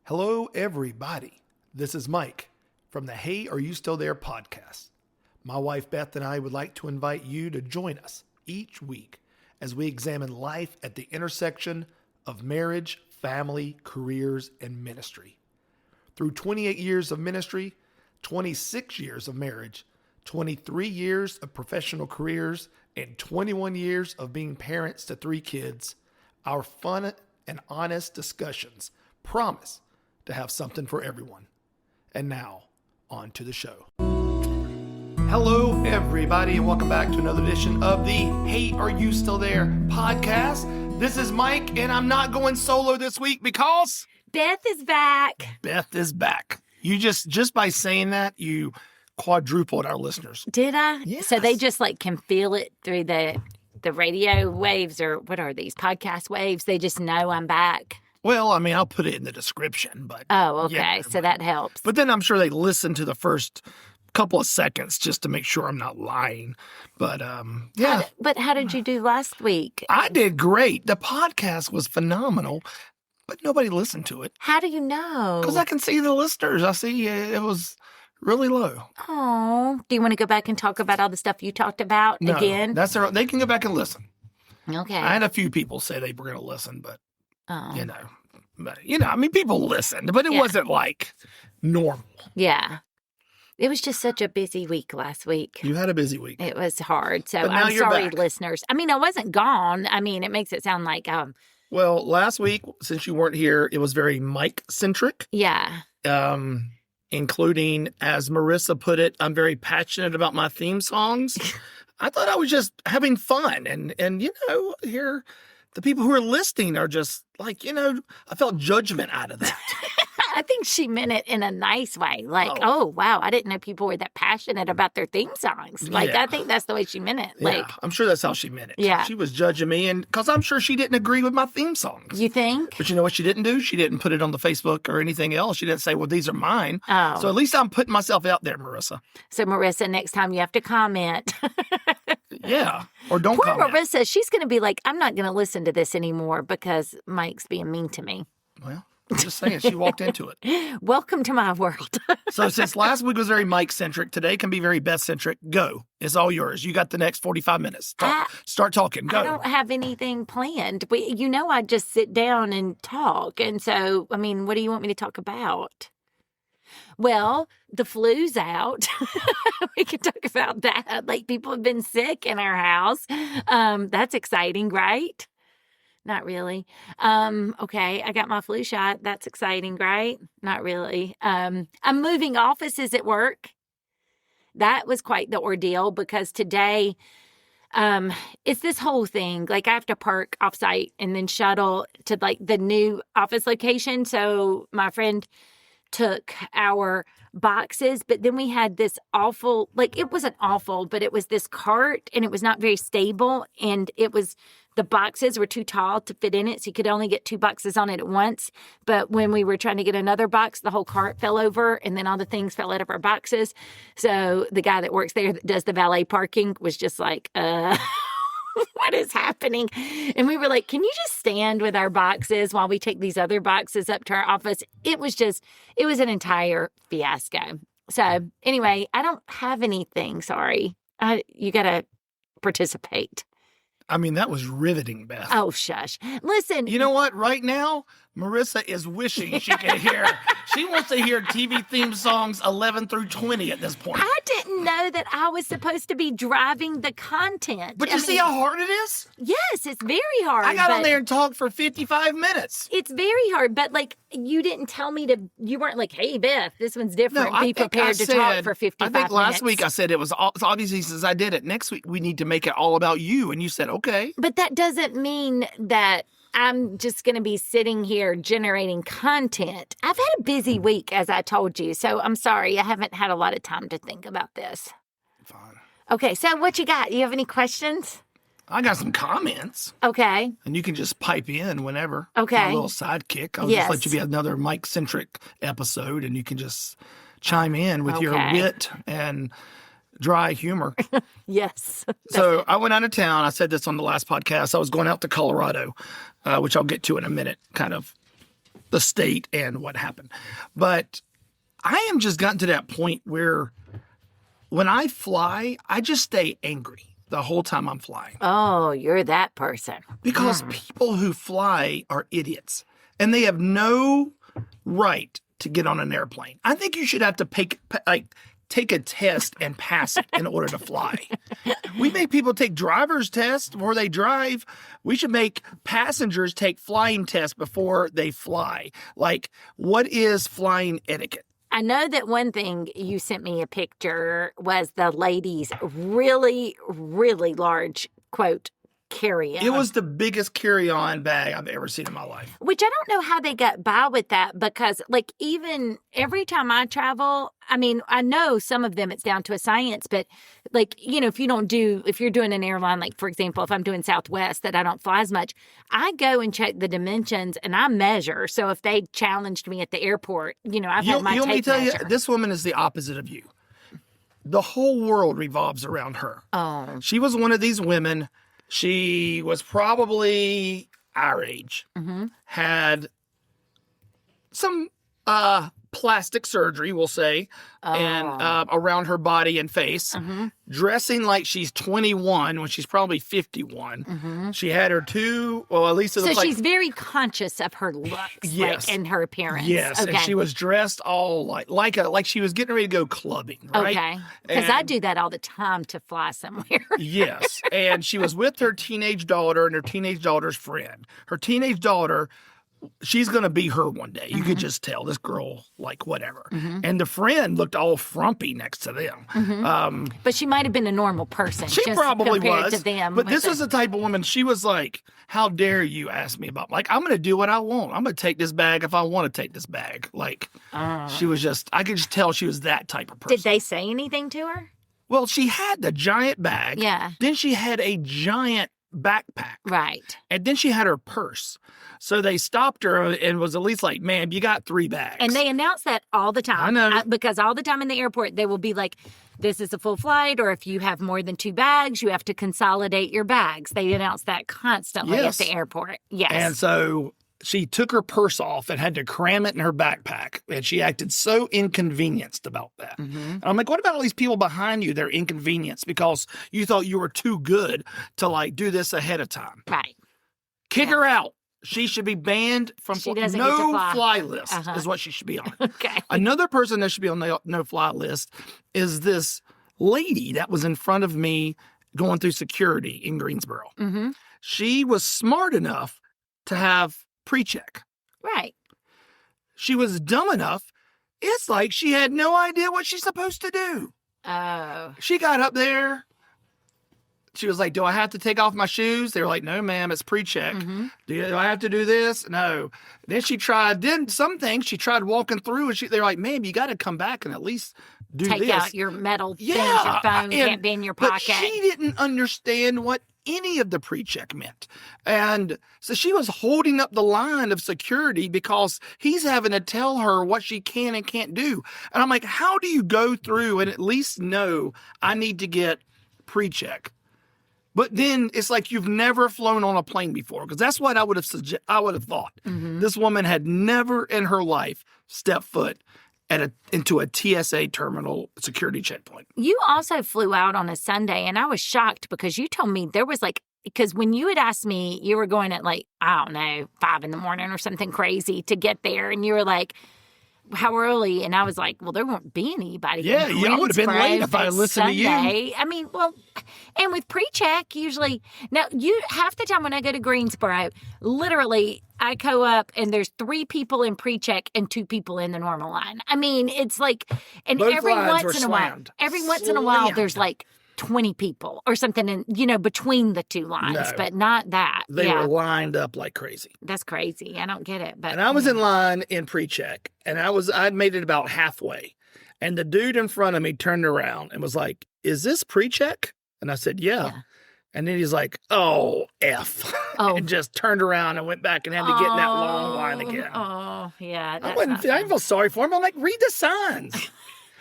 Hello, everybody. This is Mike from the Hey, Are You Still There podcast. My wife Beth and I would like to invite you to join us each week as we examine life at the intersection of marriage, family, careers, and ministry. Through 28 years of ministry, 26 years of marriage, 23 years of professional careers, and 21 years of being parents to 3 kids, our fun and honest discussions promise to have something for everyone. And now, on to the show. Hello, everybody, and welcome back to another edition of the Hey, Are You Still There podcast. This is Mike, and I'm not going solo this week because Beth is back. Beth is back. You just by saying that, you quadrupled our listeners. Did I? Yes. So they just can feel it through the radio waves, or what are these, podcast waves? They just know I'm back. Well, I mean, I'll put it in the description, but... Oh, okay. Yeah, so that helps. But then I'm sure they listen to the first couple of seconds just to make sure I'm not lying. But, yeah. But how did you do last week? I did great. The podcast was phenomenal, but nobody listened to it. How do you know? Because I can see the listeners. I see it was really low. Oh, do you want to go back and talk about all the stuff you talked about again? They can go back and listen. Okay. I had a few people say they were going to listen, but... Oh. I mean, people listened, but it wasn't like normal. Yeah. It was just such a busy week last week. You had a busy week. It was hard. So But now I'm you're sorry, back. listeners. I mean, I wasn't gone. I mean, it makes it sound like, Well, last week, since you weren't here, it was very Mike-centric, yeah. including, as Marissa put it, I'm very passionate about my theme songs. I thought I was just having fun. And here... The people who are listening are just I felt judgment out of that. I think she meant it in a nice way. Oh, wow, I didn't know people were that passionate about their theme songs. I think that's the way she meant it. Yeah, I'm sure that's how she meant it. Yeah. She was judging me, and because I'm sure she didn't agree with my theme songs. You think? But you know what she didn't do? She didn't put it on the Facebook or anything else. She didn't say, well, these are mine. Oh. So at least I'm putting myself out there, Marissa. So, Marissa, next time you have to comment. Yeah. Or don't Poor comment. Marissa, she's going to be like, I'm not going to listen to this anymore because Mike's being mean to me. Well, I'm just saying, she walked into it. Welcome to my world. So since last week was very Mike-centric, today can be very Beth-centric. Go. It's all yours. You got the next 45 minutes. Start talking. Go. I don't have anything planned. I just sit down and talk. And so, I mean, what do you want me to talk about? Well, the flu's out. We can talk about that. People have been sick in our house. That's exciting, right? Not really. Okay, I got my flu shot. That's exciting, right? Not really. I'm moving offices at work. That was quite the ordeal because today, it's this whole thing. I have to park offsite and then shuttle to the new office location. So my friend took our boxes, but then we had this awful, it wasn't awful, but it was this cart and it was not very stable. And the boxes were too tall to fit in it. So you could only get 2 boxes on it at once. But when we were trying to get another box, the whole cart fell over and then all the things fell out of our boxes. So the guy that works there that does the valet parking was just what is happening? And we were like, can you just stand with our boxes while we take these other boxes up to our office? It was an entire fiasco. So anyway, I don't have anything. Sorry. You got to participate. I mean, that was riveting, Beth. Oh, shush. Listen. You know what? Right now, Marissa is wishing she could hear. She wants to hear TV theme songs 11 through 20 at this point. I didn't know that I was supposed to be driving the content. But see how hard it is? Yes, it's very hard. I got on there and talked for 55 minutes. It's very hard, but you didn't tell me to, you weren't like, hey, Beth, this one's different. Be prepared to talk for 55 minutes. I think last week I said it's obviously since I did it. Next week we need to make it all about you. And you said, okay. But that doesn't mean that I'm just going to be sitting here generating content. I've had a busy week, as I told you. So I'm sorry. I haven't had a lot of time to think about this. Fine. Okay. So what you got? You have any questions? I got some comments. Okay. And you can just pipe in whenever. Okay. My little sidekick. I'll just let you be another Mike-centric episode, and you can just chime in with your wit and dry humor. Yes. So I went out of town. I said this on the last podcast. I was going out to Colorado, which I'll get to in a minute, kind of the state and what happened. But I am just gotten to that point where when I fly, I just stay angry the whole time I'm flying. Oh, you're that person. Because people who fly are idiots and they have no right to get on an airplane. I think you should have to take a test and pass it in order to fly. We make people take driver's tests before they drive. We should make passengers take flying tests before they fly. Like, what is flying etiquette? I know that one thing you sent me a picture was the lady's really, really large, quote, carry-on. It was the biggest carry-on bag I've ever seen in my life. Which I don't know how they got by with that because, like, even every time I travel, I mean, I know some of them it's down to a science, but, like, you know, if you're doing an airline, like, for example, if I'm doing Southwest that I don't fly as much, I go and check the dimensions and I measure. So if they challenged me at the airport, you know, I've had my tape measure. Tell you, this woman is the opposite of you. The whole world revolves around her. Oh. She was one of these women. She was probably our age, had some plastic surgery, we'll say, and around her body and face, dressing like she's 21 when she's probably 51. She had her two, well, at least it looks like... So she's very conscious of her looks, yes, and her appearance. Yes, okay. And she was dressed all like she was getting ready to go clubbing, right? Okay, because I do that all the time to fly somewhere. Yes, and she was with her teenage daughter and her teenage daughter's friend. Her teenage daughter... she's going to be her one day. You could just tell this girl, like, whatever. And the friend looked all frumpy next to them. But she might have been a normal person. She just probably compared was. To them but this was the type of woman, she was like, how dare you ask me about, like, I'm going to do what I want. I'm going to take this bag if I want to take this bag. Like, she was just, I could just tell she was that type of person. Did they say anything to her? Well, she had the giant bag. Yeah. Then she had a giant backpack. Right. And then she had her purse. So they stopped her and was at least like, ma'am, you got 3 bags. And they announce that all the time. I know. Because all the time in the airport, they will be like, this is a full flight, or if you have more than 2 bags, you have to consolidate your bags. They announce that constantly at the airport. Yes. And so she took her purse off and had to cram it in her backpack. And she acted so inconvenienced about that. And I'm like, what about all these people behind you that are inconvenienced because you thought you were too good to, like, do this ahead of time? Right. Kick her out. She should be banned from no-fly list is what she should be on. Okay. Another person that should be on the no-fly list is this lady that was in front of me going through security in Greensboro. She was smart enough to have pre-check. Right. She was dumb enough. It's like she had no idea what she's supposed to do. Oh. She got up there. She was like, do I have to take off my shoes? They were like, no, ma'am, it's pre-check. Do I have to do this? No. Then she tried walking through and they were like, ma'am, you got to come back and at least do this. Take out your metal things, your phone can't be in your pocket. But she didn't understand what any of the pre-check meant. And so she was holding up the line of security because he's having to tell her what she can and can't do. And I'm like, how do you go through and at least know I need to get pre-check? But then it's like you've never flown on a plane before, because that's what I would have thought. This woman had never in her life stepped foot into a TSA terminal security checkpoint. You also flew out on a Sunday, and I was shocked because you told me there was because when you had asked me, you were going at I don't know, 5 a.m. or something crazy to get there, and you were like, how early? And I was like, well, there won't be anybody. Yeah, I would have been late if I listened to you. I mean, well, and with pre-check, usually, now, half the time when I go to Greensboro, literally, I go up and there's 3 people in pre-check and 2 people in the normal line. I mean, it's like, and Both every lines once were in a while, slammed. there's 20 people or something in, between the 2 lines, No. but not that. They were lined up like crazy. That's crazy. I don't get it. But and I was in line in pre-check, and I'd made it about halfway. And the dude in front of me turned around and was like, is this pre-check? And I said, yeah. And then he's like, oh, F. And just turned around and went back and had to get in that long line again. Oh, yeah. I didn't feel sorry for him. I'm like, read the signs.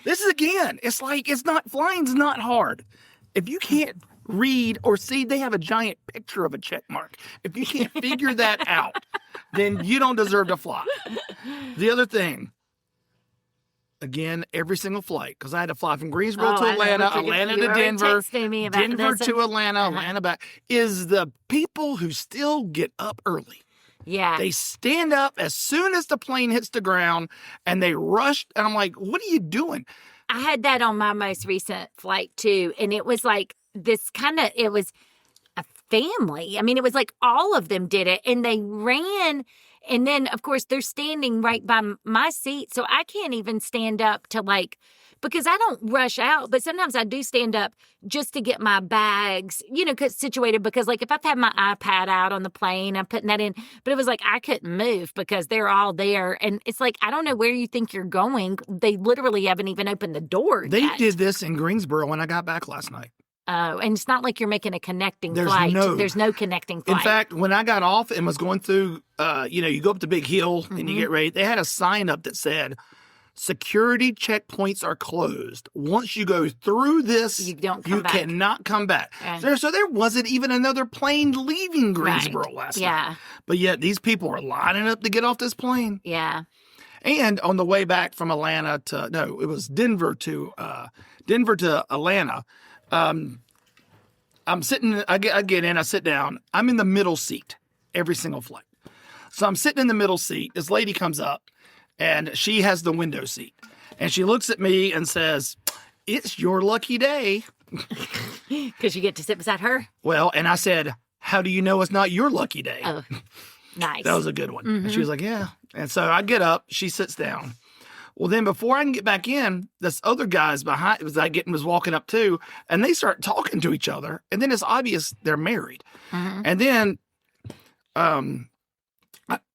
This is, again, it's like, flying's not hard. If you can't read, or see. They have a giant picture of a check mark. If you can't figure that out, then you don't deserve to fly. The other thing, again, every single flight, because I had to fly from Greensboro to Atlanta, Atlanta to Denver, Denver to Atlanta, Atlanta back, is the people who still get up early. Yeah. They stand up as soon as the plane hits the ground and they rush. And I'm like, what are you doing? I had that on my most recent flight too. And it was like this it was a family. I mean, it was like all of them did it and they ran. And then, of course, they're standing right by my seat. So I can't even stand up to because I don't rush out, but sometimes I do stand up just to get my bags, situated because if I've had my iPad out on the plane, I'm putting that in, but it was I couldn't move because they're all there. And it's I don't know where you think you're going. They literally haven't even opened the door They yet. did this in Greensboro when I got back last night. Oh, and it's not like you're making a connecting flight. There's no connecting flight. In fact, when I got off and was going through, you go up the big hill and you get ready, they had a sign up that said, security checkpoints are closed. Once you go through this, you cannot come back. So there wasn't even another plane leaving Greensboro last night. But yet these people are lining up to get off this plane. Yeah. And on the way back from it was Denver to Atlanta. I'm sitting, I get in, I sit down. I'm in the middle seat every single flight. So I'm sitting in the middle seat. This lady comes up. And she has the window seat. And she looks at me and says, it's your lucky day. Because you get to sit beside her? Well, and I said, how do you know it's not your lucky day? Oh, nice. That was a good one. Mm-hmm. And she was like, yeah. And so I get up, she sits down. Well, then before I can get back in, this other guy's behind, was walking up too, and they start talking to each other. And then it's obvious they're married. Mm-hmm. And then,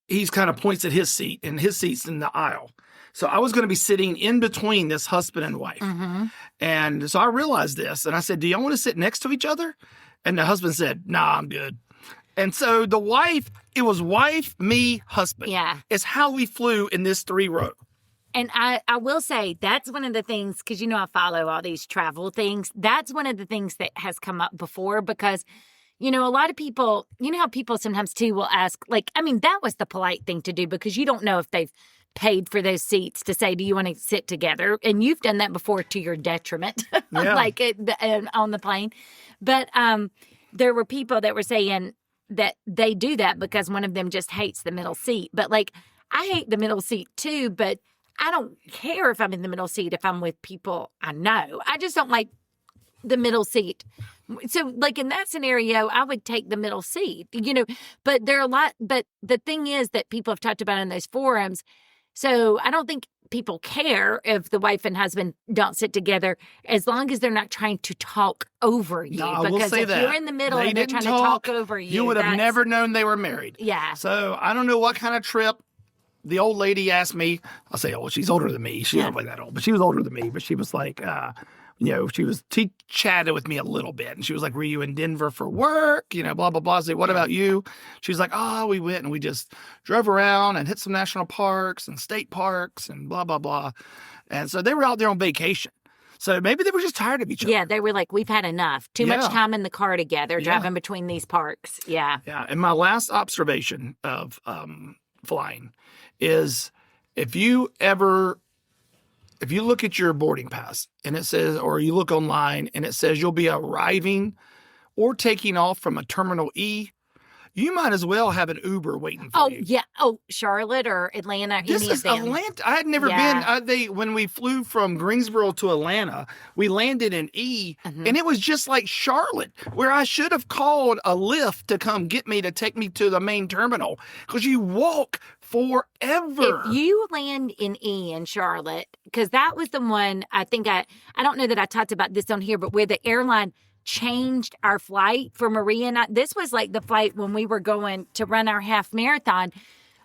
he's kind of points at his seat, and his seat's in the aisle. So I was going to be sitting in between this husband and wife. Mm-hmm. And so I realized this, and I said, do y'all want to sit next to each other? And the husband said, nah, I'm good. And so it was wife, me, husband. Yeah. It's how we flew in this 3-row. And I will say that's one of the things, because I follow all these travel things. That's one of the things that has come up before because a lot of people, how people sometimes too will ask, that was the polite thing to do because you don't know if they've paid for those seats to say, do you want to sit together? And you've done that before to your detriment, on the plane. But there were people that were saying that they do that because one of them just hates the middle seat. But I hate the middle seat too, but I don't care if I'm in the middle seat if I'm with people I know. I just don't like the middle seat. So in that scenario, I would take the middle seat, but but the thing is that people have talked about in those forums. So I don't think people care if the wife and husband don't sit together as long as they're not trying to talk over you. No, because if you're in the middle and they're trying to talk over you, you would have never known they were married. Yeah. So I don't know what kind of trip. The old lady asked me, I'll say, she's older than me. She's not really that old, but she was older than me. But she was like, she chatted with me a little bit. And she was like, were you in Denver for work? Blah, blah, blah. I said, what about you? She was like, we went and we just drove around and hit some national parks and state parks and blah, blah, blah. And so they were out there on vacation. So maybe they were just tired of each other. Yeah, they were like, we've had enough. Too much time in the car together, driving between these parks. Yeah. Yeah. And my last observation of flying is if you look at your boarding pass and it says, or you look online and it says you'll be arriving or taking off from a terminal E, you might as well have an Uber waiting for you. Oh, yeah. Oh, Charlotte or Atlanta. This is Atlanta. I had never been. When we flew from Greensboro to Atlanta, we landed in E, and it was just like Charlotte, where I should have called a Lyft to come get me to take me to the main terminal because you walk forever. If you land in E in Charlotte, because that was the one, I think I don't know that I talked about this on here, but where the airline changed our flight for Maria and I. This was the flight when we were going to run our half marathon.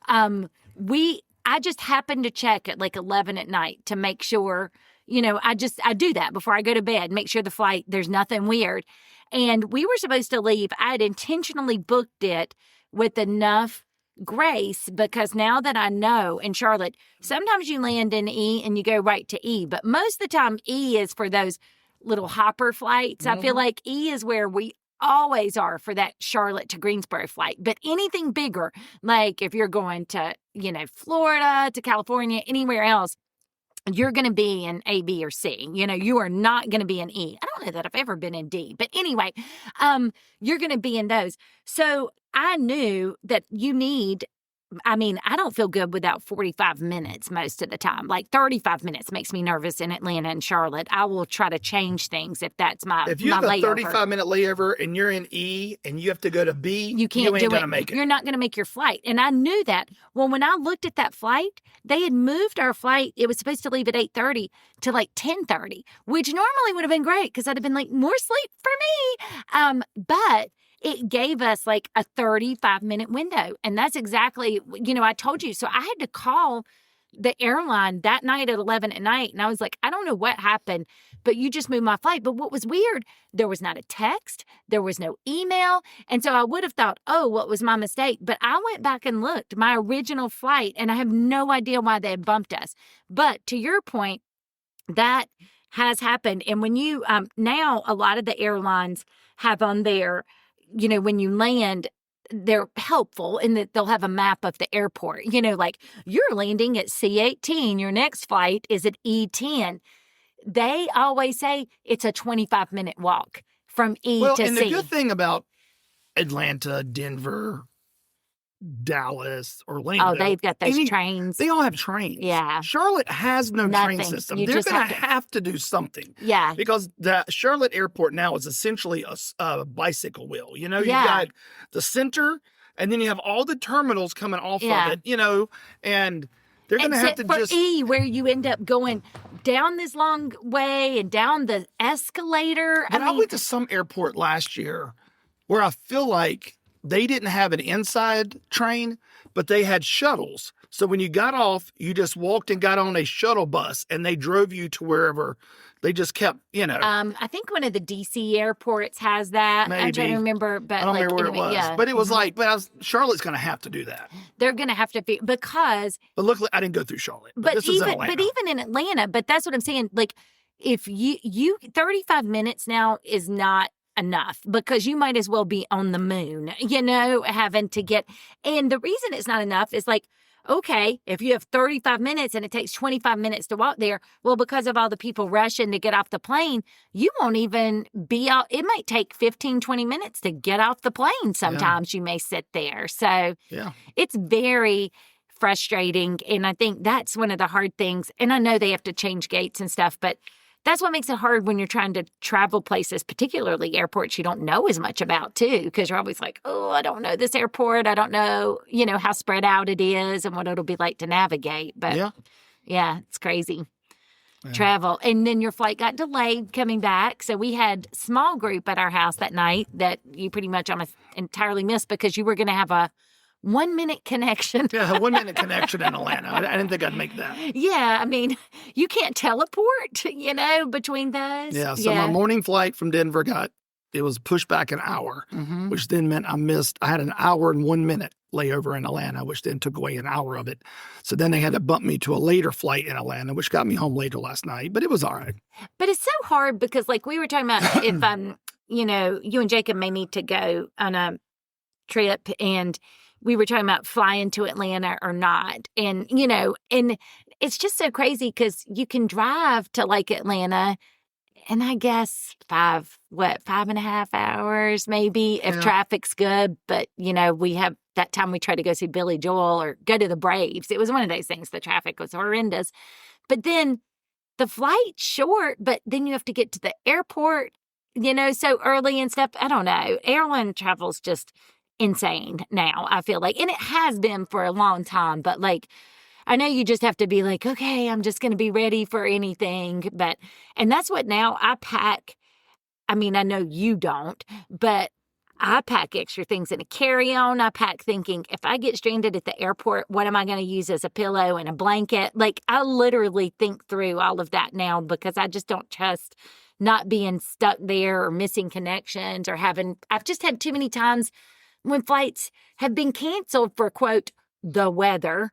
I just happened to check at 11 at night to make sure, I do that before I go to bed, make sure the flight, there's nothing weird. And we were supposed to leave. I had intentionally booked it with enough grace because now that I know in Charlotte, sometimes you land in E and you go right to E, but most of the time E is for those little hopper flights. I feel like E is where we always are for that Charlotte to Greensboro flight. But anything bigger, like if you're going to, Florida, to California, anywhere else, you're going to be in A, B, or C. You are not going to be in E. I don't know that I've ever been in D. But anyway, you're going to be in those. So I knew that I don't feel good without 45 minutes most of the time. Like 35 minutes makes me nervous in Atlanta and Charlotte. I will try to change things if that's my If you have a layover. 35-minute layover and you're in E and you have to go to B, you can't ain't do gonna it. make it. You're not going to make your flight. And I knew that. Well, when I looked at that flight, they had moved our flight. It was supposed to leave at 8:30 to like 10:30, which normally would have been great because I'd have been like, more sleep for me. But it gave us like a 35-minute window. And that's exactly, I told you. So I had to call the airline that night at 11 at night. And I was like, I don't know what happened, but you just moved my flight. But what was weird, there was not a text. There was no email. And so I would have thought, oh, what was my mistake? But I went back and looked, my original flight, and I have no idea why they had bumped us. But to your point, that has happened. And when you, now a lot of the airlines have on their, when you land, they're helpful in that they'll have a map of the airport. Like you're landing at C-18, your next flight is at E-10. They always say it's a 25-minute walk from E to C. And the good thing about Atlanta, Denver, Dallas, Orlando. Oh, they've got those trains. They all have trains. Yeah. Charlotte has no train system. They're going to have to do something. Yeah. Because the Charlotte airport now is essentially a bicycle wheel. You've got the center, and then you have all the terminals coming off of it, and they're going to have to just... E, where you end up going down this long way and down the escalator. But I went to some airport last year where I feel like they didn't have an inside train, but they had shuttles. So when you got off, you just walked and got on a shuttle bus, and they drove you to wherever. They just kept, I think one of the D.C. airports has that. Maybe. I don't remember, but I don't remember where it was. Yeah. But it was Charlotte's going to have to do that. They're going to have to because. But luckily, I didn't go through Charlotte. But this is Atlanta. But even in Atlanta, but that's what I'm saying. Like, if you 35 minutes now is not enough because you might as well be on the moon, having to get. And the reason it's not enough is like, okay, if you have 35 minutes and it takes 25 minutes to walk there, well, because of all the people rushing to get off the plane, you won't even be out. It might take 15, 20 minutes to get off the plane. Sometimes you may sit there. So it's very frustrating. And I think that's one of the hard things. And I know they have to change gates and stuff, but that's what makes it hard when you're trying to travel places, particularly airports you don't know as much about, too, because you're always like, oh, I don't know this airport. I don't know, how spread out it is and what it'll be like to navigate. But, yeah it's crazy. Travel. And then your flight got delayed coming back. So we had small group at our house that night that you pretty much almost entirely missed because you were going to have a 1-minute connection. Yeah, a 1-minute connection in Atlanta. I didn't think I'd make that. Yeah, I mean, you can't teleport, between those. Yeah, so my morning flight from Denver it was pushed back an hour, which then meant I had an hour and 1 minute layover in Atlanta, which then took away an hour of it. So then they had to bump me to a later flight in Atlanta, which got me home later last night, but it was all right. But it's so hard because like we were talking about if, you and Jacob may need to go on a trip and we were talking about flying to Atlanta or not. And, and it's just so crazy because you can drive to like Atlanta and I guess 5.5 hours maybe if traffic's good. But, we have that time we tried to go see Billy Joel or go to the Braves. It was one of those things. The traffic was horrendous. But then the flight's short, but then you have to get to the airport, so early and stuff. I don't know. Airline travel's just insane now, I feel like. And it has been for a long time. But like, I know you just have to be like, okay, I'm just going to be ready for anything. And that's what now I pack. I mean, I know you don't, but I pack extra things in a carry-on. I pack thinking, if I get stranded at the airport, what am I going to use as a pillow and a blanket? Like, I literally think through all of that now because I just don't trust not being stuck there or missing connections or I've just had too many times when flights have been canceled for, quote, the weather,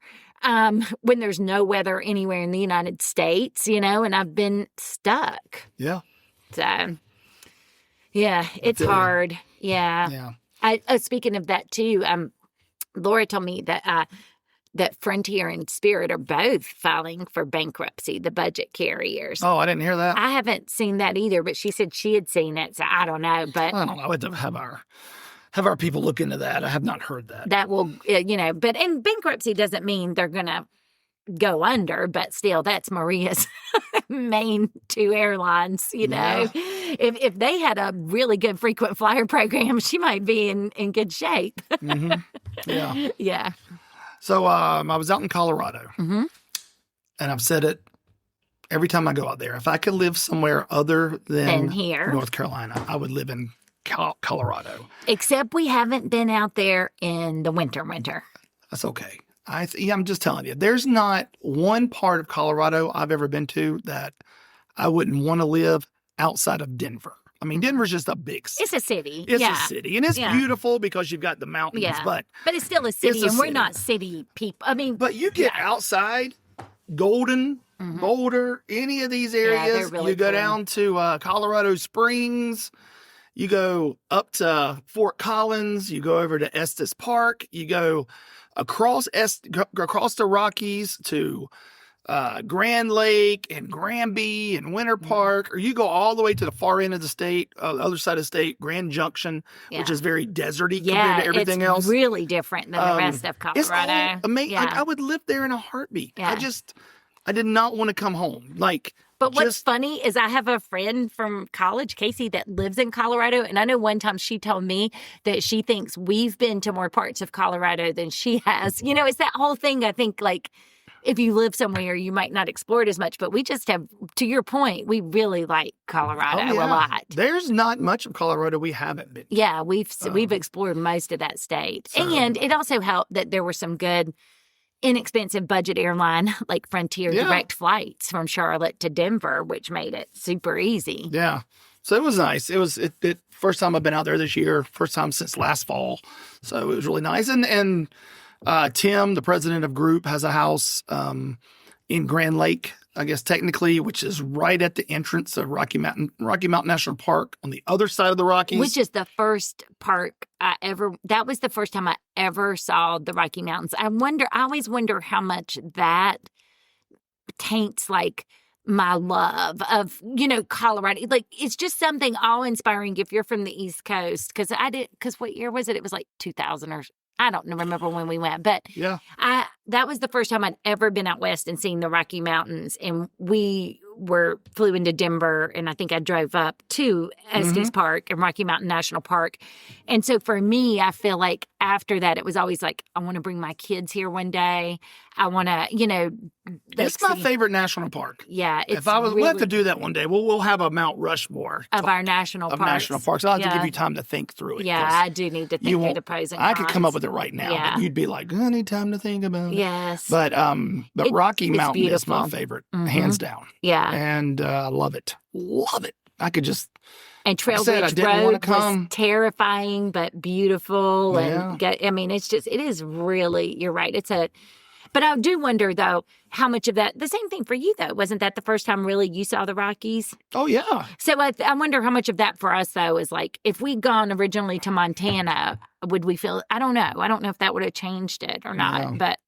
when there's no weather anywhere in the United States, and I've been stuck. Yeah. So, yeah, it's hard. Yeah. Speaking of that too, Laura told me that that Frontier and Spirit are both filing for bankruptcy, the budget carriers. Oh, I didn't hear that. I haven't seen that either, but she said she had seen it, so I don't know. But I don't know. We'd have our people look into that. I have not heard that. That will, but in bankruptcy doesn't mean they're going to go under, but still, that's Maria's main two airlines, know. If they had a really good frequent flyer program, she might be in good shape. Yeah. Yeah. So I was out in Colorado, and I've said it every time I go out there. If I could live somewhere other than here, North Carolina, I would live in Colorado. Except we haven't been out there in the winter. That's okay. I'm just telling you, there's not one part of Colorado I've ever been to that I wouldn't want to live outside of Denver. I mean, Denver's just a big city. It's a city. It's a city. And it's beautiful because you've got the mountains. Yeah. But it's still a city, and we're not city people. I mean, but you get outside, Golden, Boulder, any of these areas. Really you go cool. down to Colorado Springs. You go up to Fort Collins. You go over to Estes Park. You go across the Rockies to Grand Lake and Granby and Winter Park, or you go all the way to the far end of the state, other side of the state, Grand Junction, which is very deserty compared to everything else. It's really different than the rest of Colorado. It's all amazing. I would live there in a heartbeat. Yeah. I did not want to come home. But what's funny is I have a friend from college, Casey, that lives in Colorado. And I know one time she told me that she thinks we've been to more parts of Colorado than she has. It's that whole thing. I think, if you live somewhere, you might not explore it as much. But we just have, to your point, we really like Colorado a lot. There's not much of Colorado we haven't been to. Yeah, we've explored most of that state. And it also helped that there were some good inexpensive budget airline like Frontier direct flights from Charlotte to Denver, which made it super easy. Yeah. So it was nice. It was first time I've been out there this year, first time since last fall. So it was really nice. And Tim, the president of Group, has a house in Grand Lake, I guess technically, which is right at the entrance of Rocky Mountain National Park on the other side of the Rockies. Which is the first park that was the first time I ever saw the Rocky Mountains. I always wonder how much that taints my love of, Colorado. It's just something awe-inspiring if you're from the East Coast. Because what year was it? It was 2000 or I don't remember when we went, but that was the first time I'd ever been out west and seen the Rocky Mountains. And we flew into Denver, and I think I drove up to Estes Park and Rocky Mountain National Park. And so for me, I feel like after that, it was always I want to bring my kids here one day. I want to, it's my favorite national park. Yeah. We'll have to do that one day. We'll have a Mount Rushmore of our national parks. National parks. I'll have to give you time to think through it. Yeah, I do need to think through the pros and cons. I could come up with it right now, but you'd be like, I need time to think about it. Yes. But Rocky Mountain is my favorite, hands down. Yeah. And I love it. Love it. I could just... And Trail Ridge Road was terrifying but beautiful. And it is really, you're right. But I do wonder, though, how much of that, the same thing for you, though. Wasn't that the first time really you saw the Rockies? Oh, yeah. So I wonder how much of that for us, though, is if we'd gone originally to Montana, would we feel, I don't know. I don't know if that would have changed it or not. But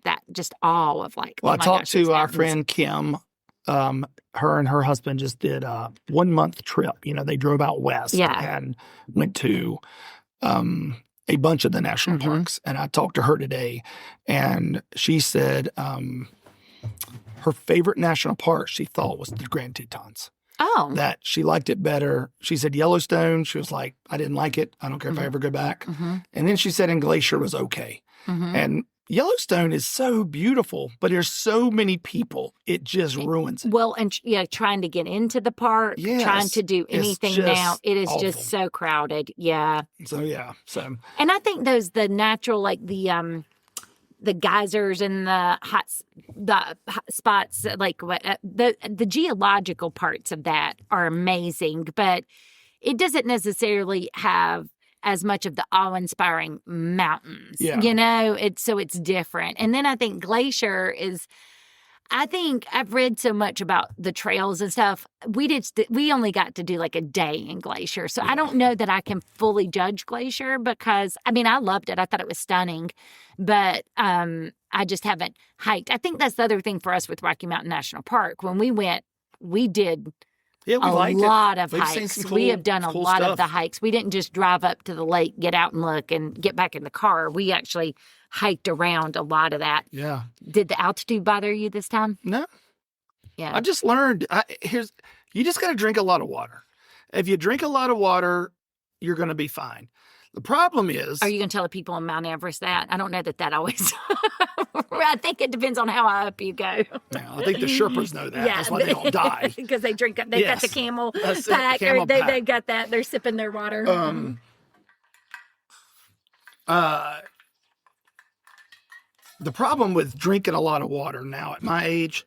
that just all of Well, I talked to our friend Kim. Her and her husband just did a 1 month trip. They drove out west and went to a bunch of the national parks. And I talked to her today, and she said her favorite national park she thought was the Grand Tetons. Oh. That she liked it better. She said Yellowstone, she was like, I didn't like it. I don't care if I ever go back. And then she said and Glacier was okay. And Yellowstone is so beautiful, but there's so many people. It just ruins it. Well, and trying to get into the park, trying to do anything now, it is just so crowded. Yeah. So, And I think the natural, the geysers and the hot spots, the geological parts of that are amazing, but it doesn't necessarily have as much of the awe-inspiring mountains. Yeah. It's different. And then I think Glacier is, I think I've read so much about the trails and stuff. We only got to do like a day in Glacier. So I don't know that I can fully judge Glacier because, I mean, I loved it. I thought it was stunning. But I just haven't hiked. I think that's the other thing for us with Rocky Mountain National Park. When we went, we did Yeah, we a liked lot it. of We've seen hikes. some We have done a cool lot of stuff. the hikes. We didn't just drive up to the lake, get out and look, and get back in the car. We actually hiked around a lot of that. Yeah. Did the altitude bother you this time? No. Yeah. I just learned, you just got to drink a lot of water. If you drink a lot of water, you're going to be fine. The problem is... Are you going to tell the people on Mount Everest that? I don't know that always... I think it depends on how high up you go. Yeah, I think the Sherpas know that. That's why they don't die. Because they drink, got the camel That's it, pack. camel pack. They got that. They're sipping their water. The problem with drinking a lot of water now at my age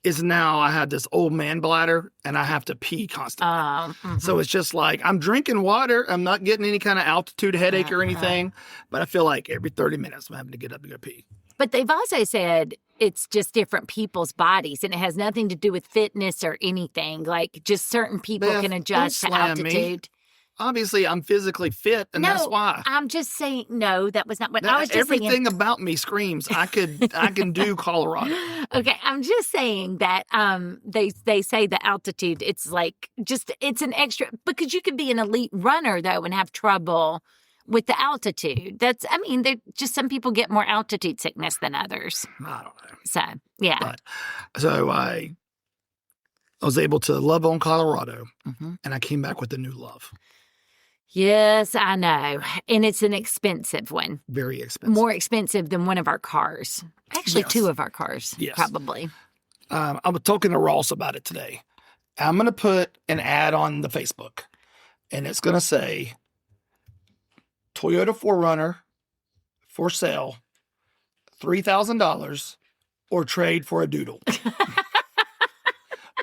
is now I have this old man bladder and I have to pee constantly. So it's just like I'm drinking water. I'm not getting any kind of altitude headache or anything, but I feel like every 30 minutes I'm having to get up and go pee. But they've also said it's just different people's bodies and it has nothing to do with fitness or anything. Like just certain people Beth, can adjust to don't slam me. altitude. Obviously, I'm physically fit, and that's why. I'm just saying, no, that was not what I was just saying. Everything about me screams, I can do Colorado. Okay, I'm just saying that they say the altitude, it's like it's an extra, because you could be an elite runner though and have trouble with the altitude. Just some people get more altitude sickness than others. I don't know. So, yeah. So I was able to love on Colorado, and I came back with a new love. Yes, I know. And it's an expensive one. Very expensive. More expensive than one of our cars. Actually, Yes. two of our cars, probably. I was talking to Ross about it today. I'm going to put an ad on the Facebook, and it's going to say, Toyota 4Runner for sale, $3,000, or trade for a doodle.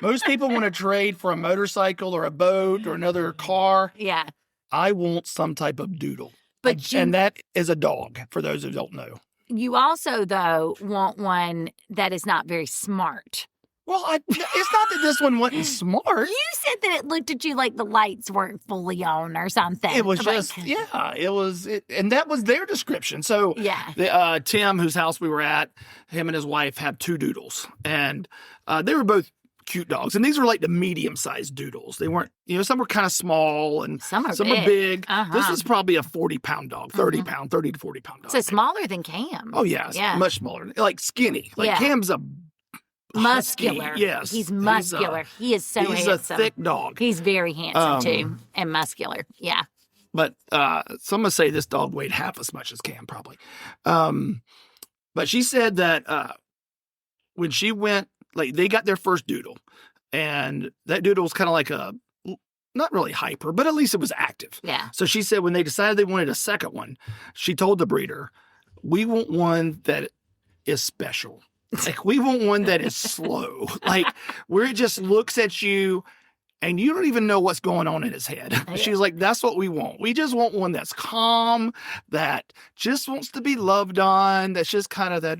Most people want to trade for a motorcycle or a boat or another car. Yeah. I want some type of doodle. And that is a dog, for those who don't know. You also, though, want one that is not very smart. Well, it's not that this one wasn't smart. You said that it looked at you like the lights weren't fully on or something. It was just, and that was their description. So Tim, whose house we were at, him and his wife had two doodles. And they were both cute dogs. And these were like the medium-sized doodles. They weren't, some were kind of small and some are big. This is probably a 40-pound dog, 30 to 40-pound dog. So smaller than Cam. Oh, yeah. Much smaller. Like skinny. Like Cam's a muscular. Husky. Yes. He's muscular. He is so handsome. He's a thick dog. He's very handsome, too, and muscular. Yeah. But some would say this dog weighed half as much as Cam, probably. But she said that when she went, like, they got their first doodle, and that doodle was kind of like not really hyper, but at least it was active. Yeah. So she said when they decided they wanted a second one, she told the breeder, we want one that is special. Like, we want one that is slow. Like, where it just looks at you and you don't even know what's going on in his head. Yeah. She was like, that's what we want. We just want one that's calm, that just wants to be loved on, that's just kind of that,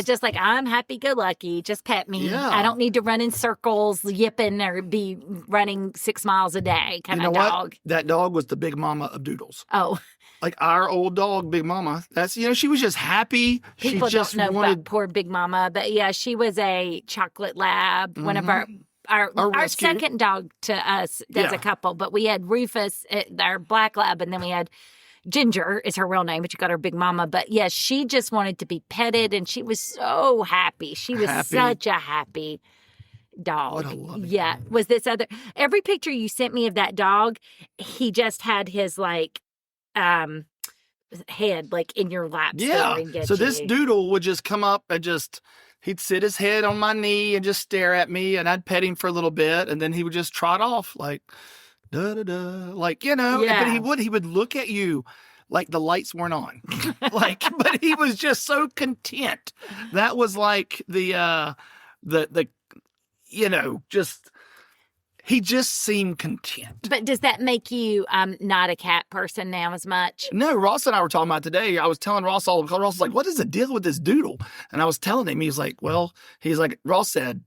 just like, I'm happy-go-lucky. Just pet me. Yeah. I don't need to run in circles, yipping, or be running 6 miles a day kind of dog. What? That dog was the big mama of doodles. Oh. Like our old dog, Big Mama. That's, she was just happy. People she just don't know about poor Big Mama, but yeah, she was a chocolate lab, one of our second dog to us as a couple. But we had Rufus, our black lab, and then we had Ginger is her real name, but you got her Big Mama. But yes, she just wanted to be petted, and she was so happy. She was such a happy dog. What a loving dog. Was this every picture you sent me of that dog, he just had his head like in your lap. So this doodle would just come up and he'd sit his head on my knee and just stare at me, and I'd pet him for a little bit, and then he would just trot off like da da da, like but he would look at you like the lights weren't on. But he was just so content. That was like the just He just seemed content. But does that make you not a cat person now as much? No, Ross and I were talking about today. I was telling Ross Ross was like, what is the deal with this doodle? And I was telling him, Ross said,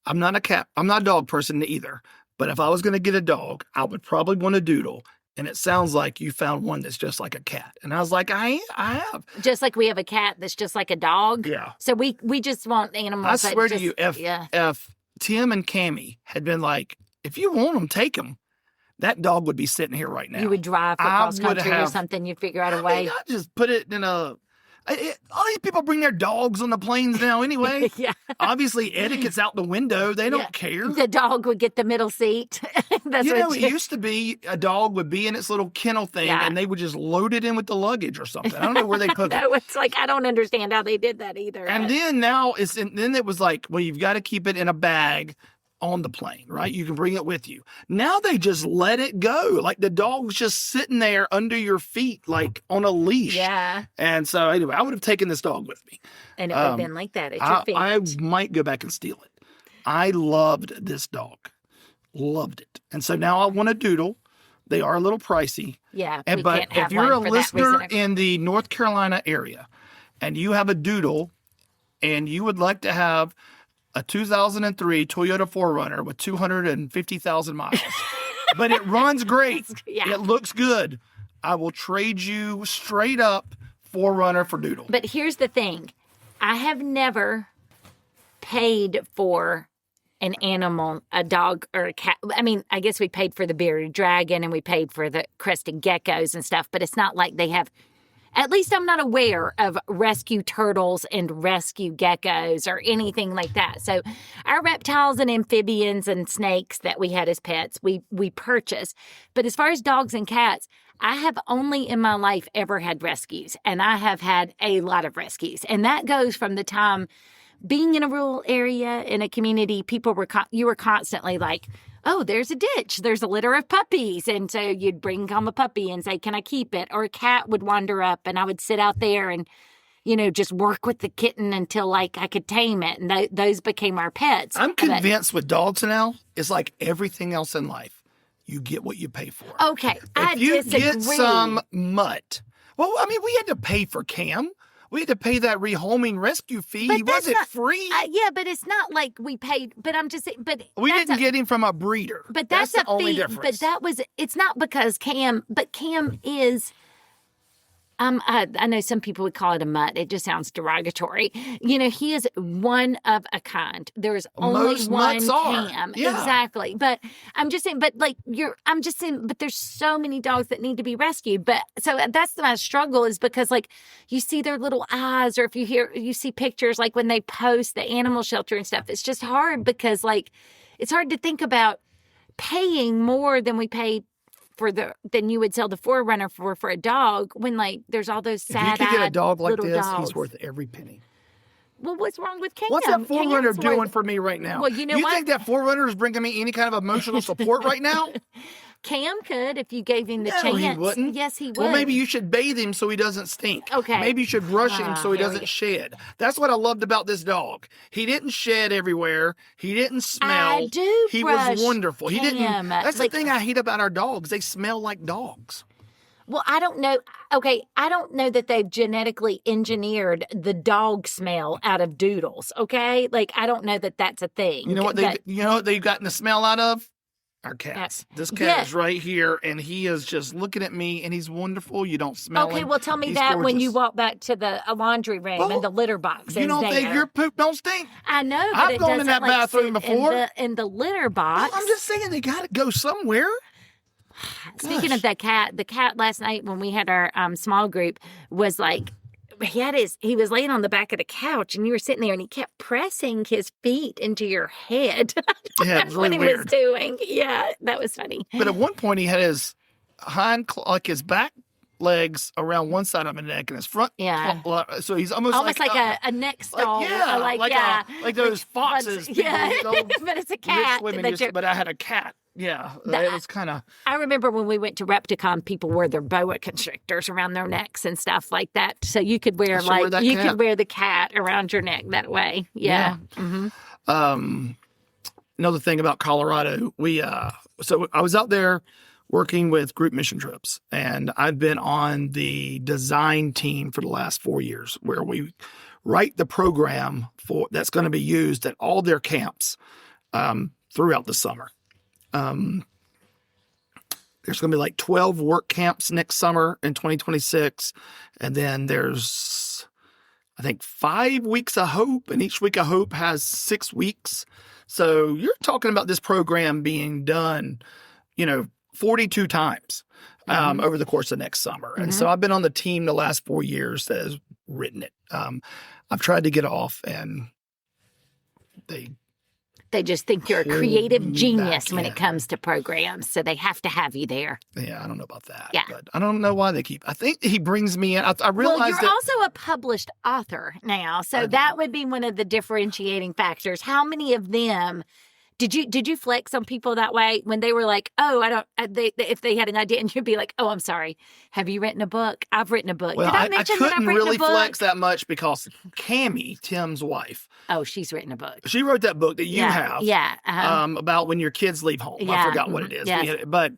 I'm not a dog person either. But if I was going to get a dog, I would probably want a doodle. And it sounds like you found one that's just like a cat. And I was like, I have. Just like we have a cat that's just like a dog? Yeah. So we just want animals. I swear to you, if Tim and Cammie had been like, if you want them, take them, that dog would be sitting here right now. You would drive for cross country or something. You'd figure out a way. I just put it in a... all these people bring their dogs on the planes now anyway. Yeah. Obviously, etiquette's out the window. They don't care. The dog would get the middle seat. It used to be a dog would be in its little kennel thing, and they would just load it in with the luggage or something. I don't know where they put it. It's like, I don't understand how they did that either. And then now, then it was like, well, you've got to keep it in a bag on the plane, right? You can bring it with you. Now they just let it go. Like the dog's just sitting there under your feet, like on a leash. Yeah. And so anyway, I would have taken this dog with me. And it would have been like that at your feet. I might go back and steal it. I loved this dog. Loved it. And so now I want a doodle. They are a little pricey. Yeah. But if you're a listener in the North Carolina area and you have a doodle and you would like to have a 2003 Toyota 4Runner with 250,000 miles, but it runs great. It looks good. I will trade you straight up 4Runner for doodle. But here's the thing. I have never paid for an animal, a dog or a cat. I mean, I guess we paid for the bearded dragon and we paid for the crested geckos and stuff, but it's not like they have... At least I'm not aware of rescue turtles and rescue geckos or anything like that. So our reptiles and amphibians and snakes that we had as pets, we purchased. But as far as dogs and cats, I have only in my life ever had rescues. And I have had a lot of rescues. And that goes from the time being in a rural area, in a community, you were constantly like, oh, there's a ditch. There's a litter of puppies. And so you'd bring home a puppy and say, can I keep it? Or a cat would wander up and I would sit out there and, just work with the kitten until I could tame it. And those became our pets. I'm convinced with dogs now, it's like everything else in life. You get what you pay for. Okay. If you get some mutt. Well, I mean, we had to pay for Cam. We had to pay that rehoming rescue fee. He wasn't free. Yeah, but it's not like we paid. But I'm just saying. But we didn't get him from a breeder. But that's the only difference. But it's not because Cam. But Cam is. I know some people would call it a mutt. It just sounds derogatory. He is one of a kind. There's only Most one mutts are. Cam. Yeah. Exactly. But I'm just saying, but there's so many dogs that need to be rescued. But so that's my struggle is because you see their little eyes, or if you see pictures, when they post the animal shelter and stuff, it's just hard because it's hard to think about paying more than we paid than you would sell the 4Runner for a dog when there's all those sad-eyed if you could get a dog like this, dogs. He's worth every penny. Well, what's wrong with Cam? What's that 4Runner doing for me right now? Well, you think that 4Runner is bringing me any kind of emotional support right now? Cam could if you gave him the chance. No, he wouldn't. Yes, he would. Well, maybe you should bathe him so he doesn't stink. Okay. Maybe you should brush him so he doesn't shed. That's what I loved about this dog. He didn't shed everywhere. He didn't smell. I do He brush was wonderful. Cam. He didn't. That's the thing I hate about our dogs. They smell like dogs. Well, I don't know. Okay, I don't know that they've genetically engineered the dog smell out of doodles. Okay, I don't know that that's a thing. You know what they've gotten the smell out of? Our cats. This cat is right here, and he is just looking at me, and he's wonderful. You don't smell him. Okay, well, tell me that gorgeous. When you walk back to the laundry room and the litter box you don't think your poop don't stink? I know, but I've gone in that bathroom before. In the litter box. Well, I'm just saying they got to go somewhere. Speaking of that cat, the cat last night when we had our small group was he was laying on the back of the couch and you were sitting there and he kept pressing his feet into your head. Yeah, it was really what he weird. was doing. Yeah, that was funny. But at one point he had his his back legs around one side of his neck and his front. Yeah. So he's almost like a neck stall. Like those foxes. Yeah, but it's a cat. But I had a cat. Yeah, it was kind of... I remember when we went to Repticon, people wore their boa constrictors around their necks and stuff like that. So you could wear could wear the cat around your neck that way. Yeah. Mm-hmm. another thing about Colorado. So I was out there working with group mission trips, and I've been on the design team for the last 4 years, where we write the program that's going to be used at all their camps throughout the summer. There's going to be like 12 work camps next summer in 2026. And then there's, I think, 5 weeks of Hope, and each week of Hope has 6 weeks. So you're talking about this program being done, 42 times over the course of next summer. And so I've been on the team the last 4 years that has written it. I've tried to get off, and they just think you're a creative genius when it comes to programs, so they have to have you there. Yeah, I don't know about that. Yeah. But I don't know why I think he brings me in. I realized well, you're also a published author now, so that would be one of the differentiating factors. How many of them did you flex on people that way when they were like, oh, I don't, if they had an idea, and you'd be like, oh, I'm sorry, have you written a book? I've written a book. Well, Did I mention that I've couldn't written really a book? flex that much because Cammie, Tim's wife, oh, she's written a book. she wrote that book that you have. Yeah. About when your kids leave home. Yeah, I forgot what it is. yes. But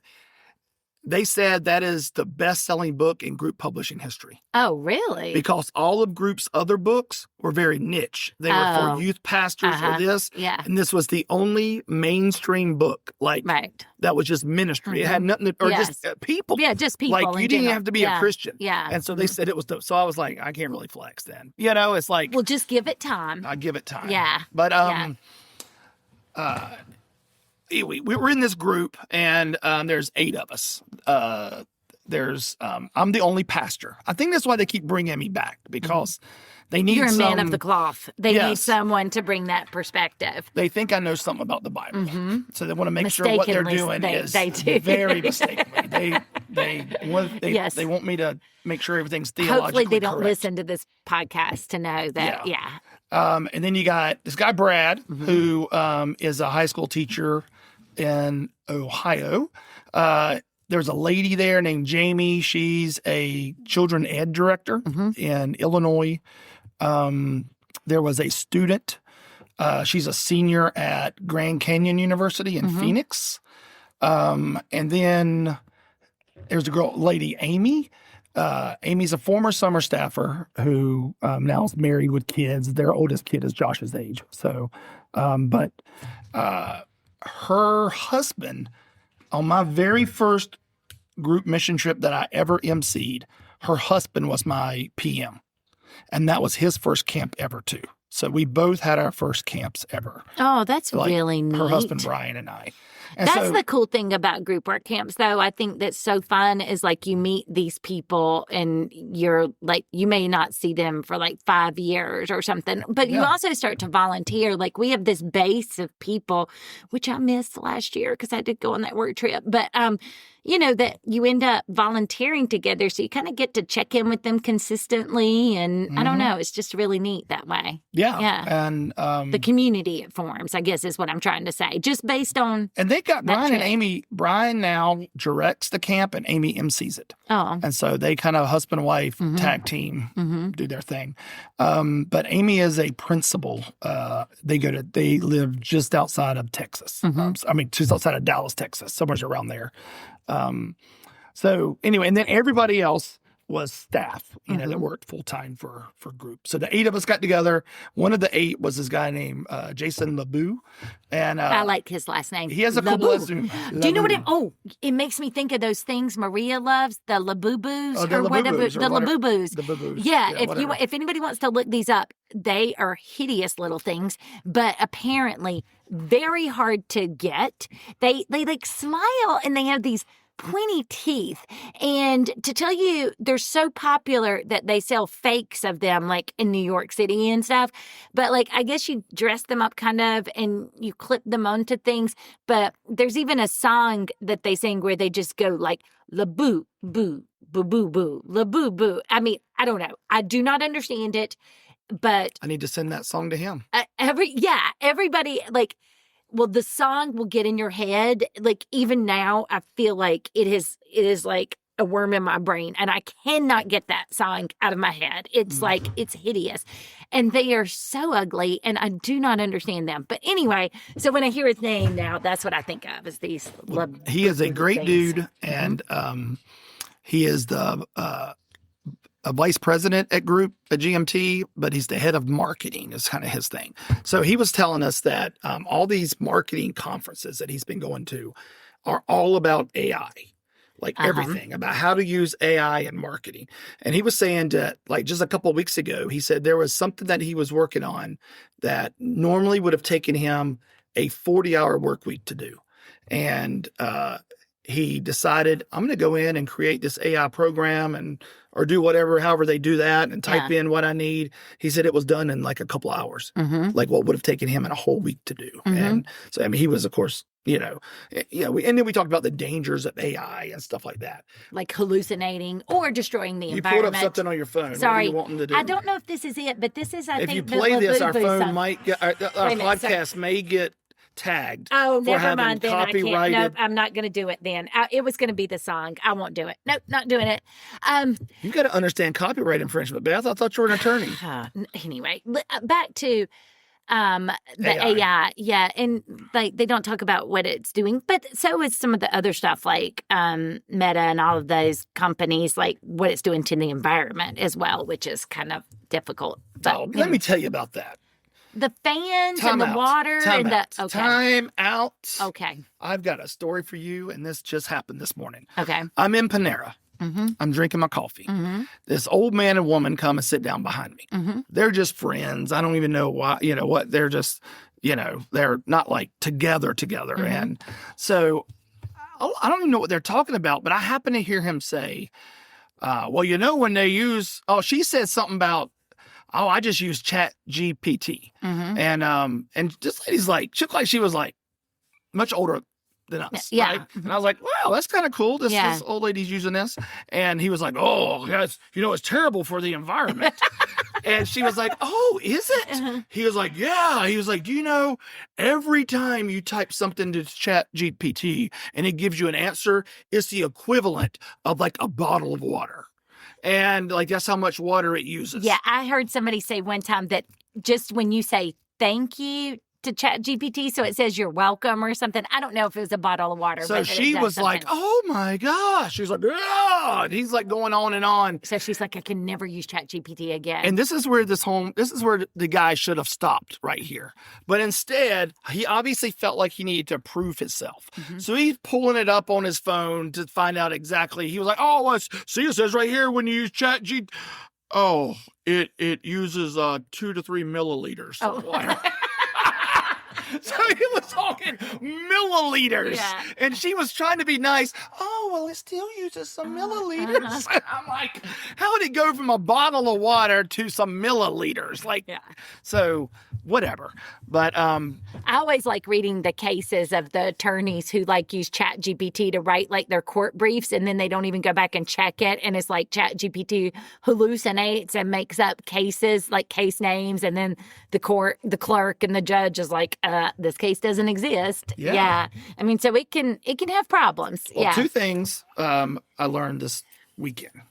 they said that is the best-selling book in group publishing history. Oh, really? Because all of Group's other books were very niche. They were for youth pastors or this. Yeah. And this was the only mainstream book, that was just ministry. It had nothing to, or just people. Yeah, just people. Like, you didn't have to be a Christian. Yeah. And so they said it was, so I was like, I can't really flex then. It's like. Well, just give it time. I give it time. Yeah. But, we were in this group, and there's 8 of us. I'm the only pastor. I think that's why they keep bringing me back, because they need You're a man of the cloth. They need someone to bring that perspective. They think I know something about the Bible. So they want to make sure what they're doing is very mistakenly. They want me to make sure everything's theologically Hopefully they don't correct. listen to this podcast to know that, and then you got this guy, Brad, who is a high school teacher in Ohio. There's a lady there named Jamie. She's a children ed director in Illinois. There was a student. She's a senior at Grand Canyon University in Phoenix. And then there's a lady, Amy. Amy's a former summer staffer who now is married with kids. Their oldest kid is Josh's age. So, but her husband, on my very first group mission trip that I ever emceed, her husband was my PM. And that was his first camp ever, too. So we both had our first camps ever. Oh, that's really neat. Her husband, Brian, and I. And that's the cool thing about group work camps, though. I think that's so fun is like you meet these people and you're like, you may not see them for like 5 years or something, but you also start to volunteer. Like we have this base of people, which I missed last year because I did go on that work trip. But, that you end up volunteering together. So you kind of get to check in with them consistently. And I don't know, it's just really neat that way. Yeah. And the community it forms, I guess is what I'm trying to say, just based on. And they got Brian and Amy. Brian now directs the camp and Amy MCs it. Oh. And so they kind of husband and wife tag team, do their thing. But Amy is a principal. They live just outside of Texas. Just outside of Dallas, Texas, somewhere around there. So anyway, and then everybody else was staff, that worked full time for group. So the 8 of us got together. One of the 8 was this guy named Jason LeBou, and I like his last name. He has a cool last name. Do you know what it makes me think of those things Maria loves, the LaBoo-boos or whatever, the LaBoo-boos. The Boo-boos. Yeah, if anybody wants to look these up, they are hideous little things, but apparently very hard to get. They like smile and they have these pointy teeth. And to tell you, they're so popular that they sell fakes of them like in New York City and stuff. But like, I guess you dress them up kind of and you clip them onto things. But there's even a song that they sing where they just go like, la boo, boo, boo, boo, boo, la boo, boo. I mean, I don't know. I do not understand it, but I need to send that song to him. Everybody like, well, the song will get in your head. Like even now, I feel like it is like a worm in my brain, and I cannot get that song out of my head. It's like, it's hideous. And they are so ugly, and I do not understand them. But anyway, so when I hear his name now, that's what I think of, is these. He is a great dude, and he is the a vice president at GMT, but he's the head of marketing is kind of his thing. So he was telling us that all these marketing conferences that he's been going to are all about AI, like everything about how to use AI in marketing. And he was saying that, like, just a couple of weeks ago, he said there was something that he was working on that normally would have taken him a 40-hour work week to do. And he decided, I'm going to go in and create this AI program or do however they do that, and type in what I need. He said it was done in like a couple hours, like what would have taken him in a whole week to do. And so, I mean, he was, of course, and then we talked about the dangers of AI and stuff like that. Like hallucinating or destroying the environment. You pulled up something on your phone. Sorry. What are you wanting to do? I don't know if this is it, but this is, I think, if you play this, our phone song. might get, our podcast may get tagged. Oh, for never having mind. Then I can't. copyrighted. Nope, I'm not going to do it then. It was going to be the song. I won't do it. Nope, not doing it. You got to understand copyright infringement, Beth. I thought you were an attorney. Anyway, back to the AI. Yeah, and like they don't talk about what it's doing, but so is some of the other stuff, like Meta and all of those companies, like what it's doing to the environment as well, which is kind of difficult. But let me tell you about that. The fans and the water and the Time out. Okay. I've got a story for you, and this just happened this morning. Okay. I'm in Panera. I'm drinking my coffee. This old man and woman come and sit down behind me. They're just friends. I don't even know why, what. They're just, they're not like together. And so I don't even know what they're talking about, but I happen to hear him say, when they use, she said something about, I just use Chat GPT. And this lady's like, she looked like she was like much older than us. Yeah. Right? And I was like, wow, that's kind of cool. This old lady's using this. And he was like, oh, yes, it's terrible for the environment. And she was like, oh, is it? He was like, yeah. He was like, do you know, every time you type something to Chat GPT and it gives you an answer, it's the equivalent of like a bottle of water. And like, that's how much water it uses. Yeah, I heard somebody say one time that just when you say thank you to Chat GPT, so it says you're welcome or something. I don't know if it was a bottle of water. So but she was like, oh my gosh. She's like, yeah. And he's like going on and on. So she's like, I can never use Chat GPT again. And this is where the guy should have stopped right here. But instead, he obviously felt like he needed to prove himself. So he's pulling it up on his phone to find out exactly. He was like, it says right here when you use Chat GPT. Oh, it uses 2 to 3 milliliters of water. So he was talking milliliters. Yeah. And she was trying to be nice. Oh, well, it still uses some milliliters. I'm like, how would it go from a bottle of water to some milliliters? So whatever. But I always like reading the cases of the attorneys who like use Chat GPT to write like their court briefs, and then they don't even go back and check it. And it's like Chat GPT hallucinates and makes up cases, like case names, and then the clerk and the judge is like, this case doesn't exist. Yeah. I mean, so it can have problems. Well, 2 things I learned this weekend.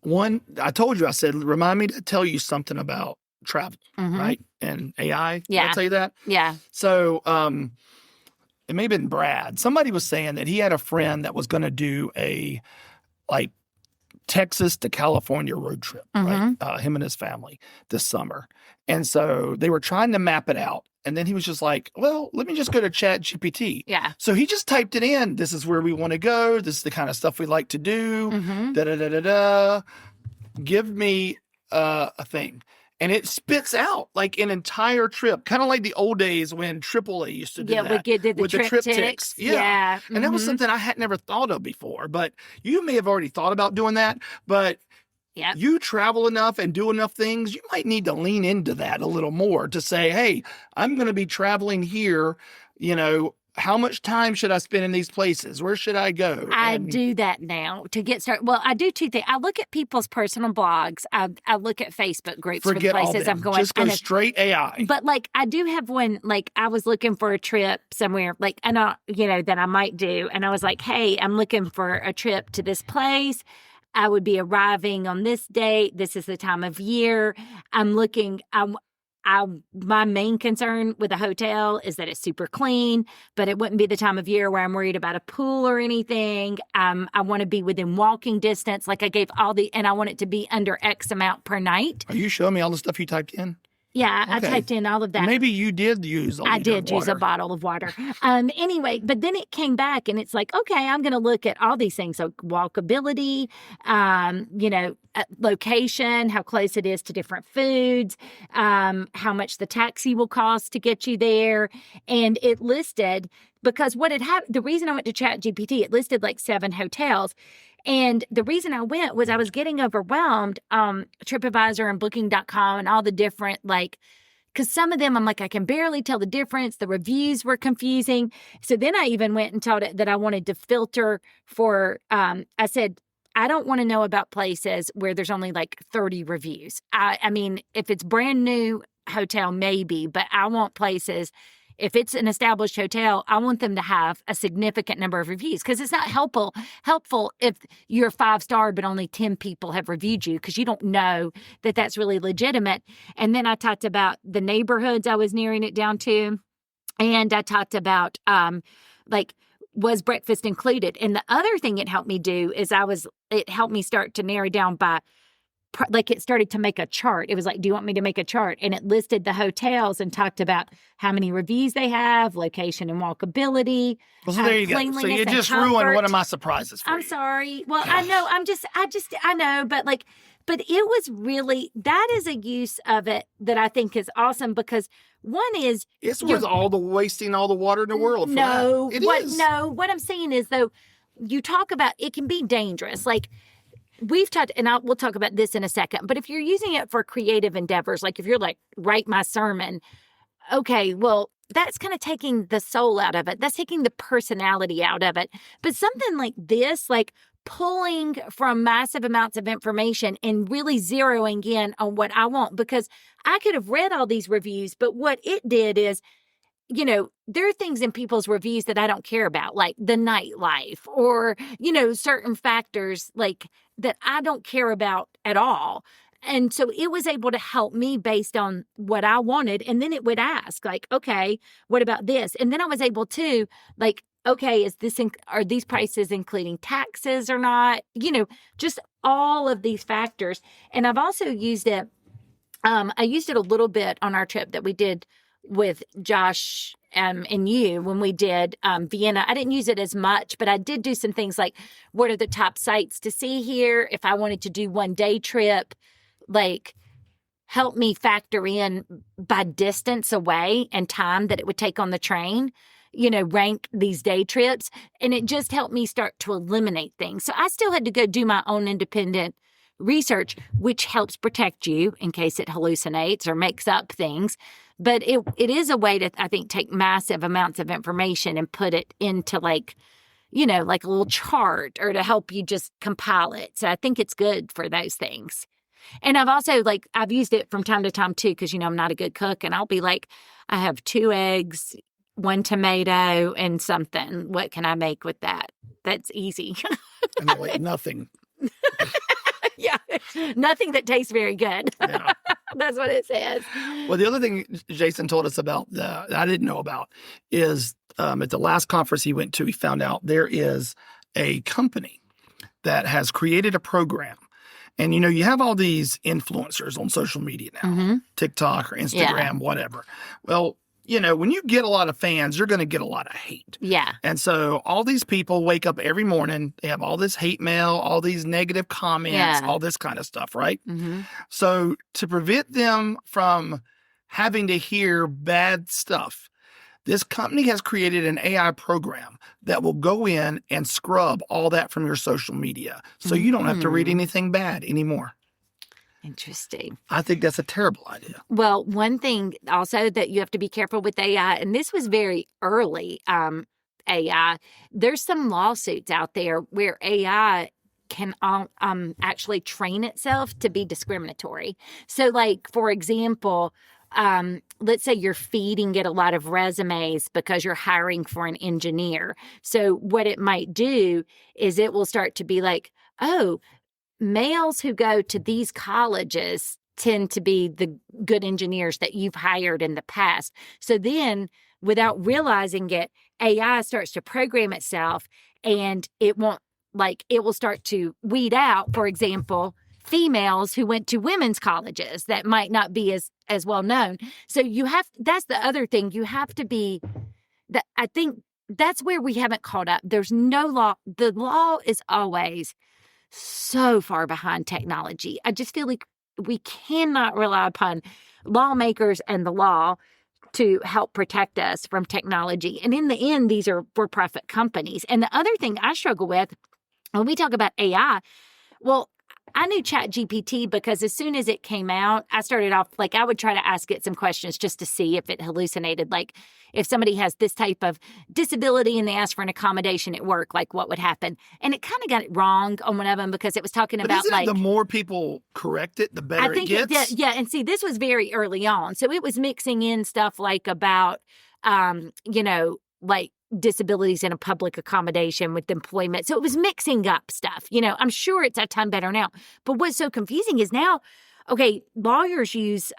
One, I told you, I said, remind me to tell you something about travel, right? And AI. Yeah. Did I tell you that? Yeah. So it may have been Brad. Somebody was saying that he had a friend that was going to do a Texas to California road trip, right? Him and his family this summer. And so they were trying to map it out. And then he was just like, well, let me just go to Chat GPT. Yeah. So he just typed it in. This is where we want to go. This is the kind of stuff we like to do. Da-da-da-da-da. Give me a thing. And it spits out like an entire trip, kind of like the old days when AAA used to do that. We did with the triptychs. Yeah. And that was something I had never thought of before. But you may have already thought about doing that. But you travel enough and do enough things, you might need to lean into that a little more to say, hey, I'm going to be traveling here, how much time should I spend in these places? Where should I go? I do that now to get started. Well, I do two things. I look at people's personal blogs. I look at Facebook groups for the Forget all places them. I'm going. Just go straight AI. But like, I do have one, like I was looking for a trip somewhere, like, and that I might do. And I was like, hey, I'm looking for a trip to this place. I would be arriving on this date. This is the time of year. I'm looking, my main concern with a hotel is that it's super clean, but it wouldn't be the time of year where I'm worried about a pool or anything. I want to be within walking distance. Like I gave and I want it to be under X amount per night. Are you showing me all the stuff you typed in? Yeah, okay. I typed in all of that. Maybe you did use I did use a bottle of water. Anyway, but then it came back and it's like, okay, I'm going to look at all these things. So walkability, location, how close it is to different foods, how much the taxi will cost to get you there. And it listed, because what had happened, the reason I went to ChatGPT, it listed like 7 hotels. And the reason I went was I was getting overwhelmed, TripAdvisor and Booking.com and all the different, because some of them I'm like, I can barely tell the difference. The reviews were confusing. So then I even went and told it that I wanted to filter for, I said, I don't want to know about places where there's only like 30 reviews. I mean, if it's brand new hotel, maybe, but I want places. If it's an established hotel, I want them to have a significant number of reviews, because it's not helpful if you're 5-star but only 10 people have reviewed you, because you don't know that that's really legitimate. And then I talked about the neighborhoods I was narrowing it down to, and I talked about was breakfast included? And the other thing it helped me do is it helped me start to narrow down by, it started to make a chart. It was like, do you want me to make a chart? And it listed the hotels and talked about how many reviews they have, location and walkability. Well, so there you go. So you just ruined one of my surprises for you. I'm sorry. Well, I know. I know. But it was really, that is a use of it that I think is awesome, because one is. It's worth wasting all the water in the world for that. It is. No, what I'm saying is, though, you talk about, it can be dangerous. Like, we've talked, and we'll talk about this in a second, but if you're using it for creative endeavors, like if you're like, write my sermon, okay, well, that's kind of taking the soul out of it. That's taking the personality out of it. But something like this, like pulling from massive amounts of information and really zeroing in on what I want, because I could have read all these reviews, but what it did is, there are things in people's reviews that I don't care about, like the nightlife or, certain factors like that I don't care about at all. And so it was able to help me based on what I wanted. And then it would ask, like, okay, what about this? And then I was able to, like, okay, are these prices including taxes or not? Just all of these factors. And I've also used it. I used it a little bit on our trip that we did with Josh and you when we did Vienna. I didn't use it as much, but I did do some things like, what are the top sites to see here? If I wanted to do 1-day trip, like help me factor in by distance away and time that it would take on the train, rank these day trips. And it just helped me start to eliminate things. So I still had to go do my own independent research, which helps protect you in case it hallucinates or makes up things. But it is a way to, I think, take massive amounts of information and put it into like a little chart, or to help you just compile it. So I think it's good for those things. And I've also I've used it from time to time too, because, I'm not a good cook, and I'll be like, I have 2 eggs, 1 tomato and something. What can I make with that? That's easy. And nothing. Yeah, nothing that tastes very good. Yeah. That's what it says. Well, the other thing Jason told us about that I didn't know about is at the last conference he went to, he found out there is a company that has created a program. And, you have all these influencers on social media now, TikTok or Instagram, whatever. Well, when you get a lot of fans, you're going to get a lot of hate. Yeah. And so all these people wake up every morning, they have all this hate mail, all these negative comments, all this kind of stuff, right? Mm-hmm. So to prevent them from having to hear bad stuff, this company has created an AI program that will go in and scrub all that from your social media. So you don't have to read anything bad anymore. Interesting. I think that's a terrible idea. Well, one thing also that you have to be careful with AI, and this was very early AI, there's some lawsuits out there where AI can actually train itself to be discriminatory. So, like, for example, let's say you're feeding it a lot of resumes because you're hiring for an engineer. So what it might do is it will start to be like, oh, males who go to these colleges tend to be the good engineers that you've hired in the past. So then, without realizing it, AI starts to program itself, and it will start to weed out, for example, females who went to women's colleges that might not be as well known. So that's the other thing. You have to be, that I think that's where we haven't caught up. There's no law. The law is always so far behind technology. I just feel like we cannot rely upon lawmakers and the law to help protect us from technology. And in the end, these are for-profit companies. And the other thing I struggle with when we talk about AI, well, I knew ChatGPT because as soon as it came out, I started off, like, I would try to ask it some questions just to see if it hallucinated. Like, if somebody has this type of disability and they ask for an accommodation at work, like, what would happen? And it kind of got it wrong on one of them because it was talking about, like, the more people correct it, the better I think it gets. Yeah, and see, this was very early on. So it was mixing in stuff like about, like disabilities in a public accommodation with employment. So it was mixing up stuff. I'm sure it's a ton better now. But what's so confusing is now, okay, lawyers use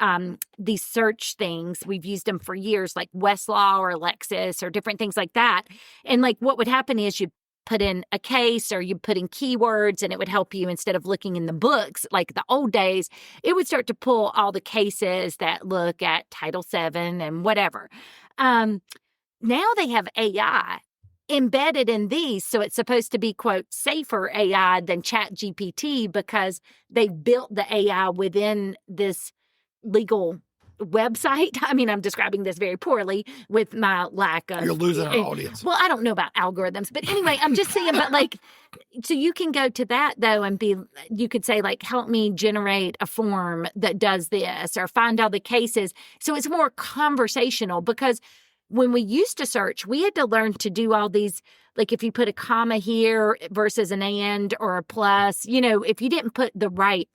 these search things. We've used them for years, like Westlaw or Lexis or different things like that. And like what would happen is you put in a case or you put in keywords and it would help you instead of looking in the books like the old days. It would start to pull all the cases that look at Title VII and whatever. Now they have AI embedded in these. So it's supposed to be, quote, safer AI than ChatGPT because they built the AI within this legal website. I mean, I'm describing this very poorly with my lack of... You're losing our audience. Well, I don't know about algorithms, but anyway, I'm just saying, but like, so you can go to that though and you could say like, help me generate a form that does this or find all the cases. So it's more conversational because when we used to search, we had to learn to do all these, like if you put a comma here versus an and or a plus, if you didn't put the right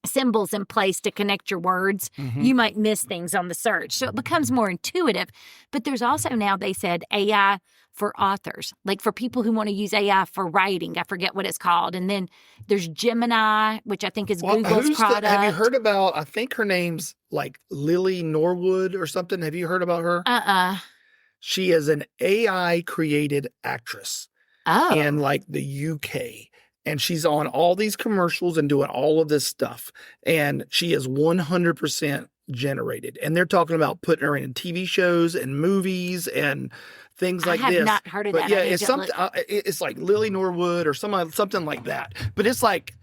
symbols in place to connect your words, you might miss things on the search. So it becomes more intuitive. But there's also now, they said, AI for authors, like for people who want to use AI for writing. I forget what it's called. And then there's Gemini, which I think is Google's product. Have you heard about, I think her name's like Lily Norwood or something. Have you heard about her? She is an AI created actress in like the UK. And she's on all these commercials and doing all of this stuff. And she is 100% generated. And they're talking about putting her in TV shows and movies and things like this. I have not heard of that. Yeah, it's something. It's like Lily Norwood or something like that. But it's like,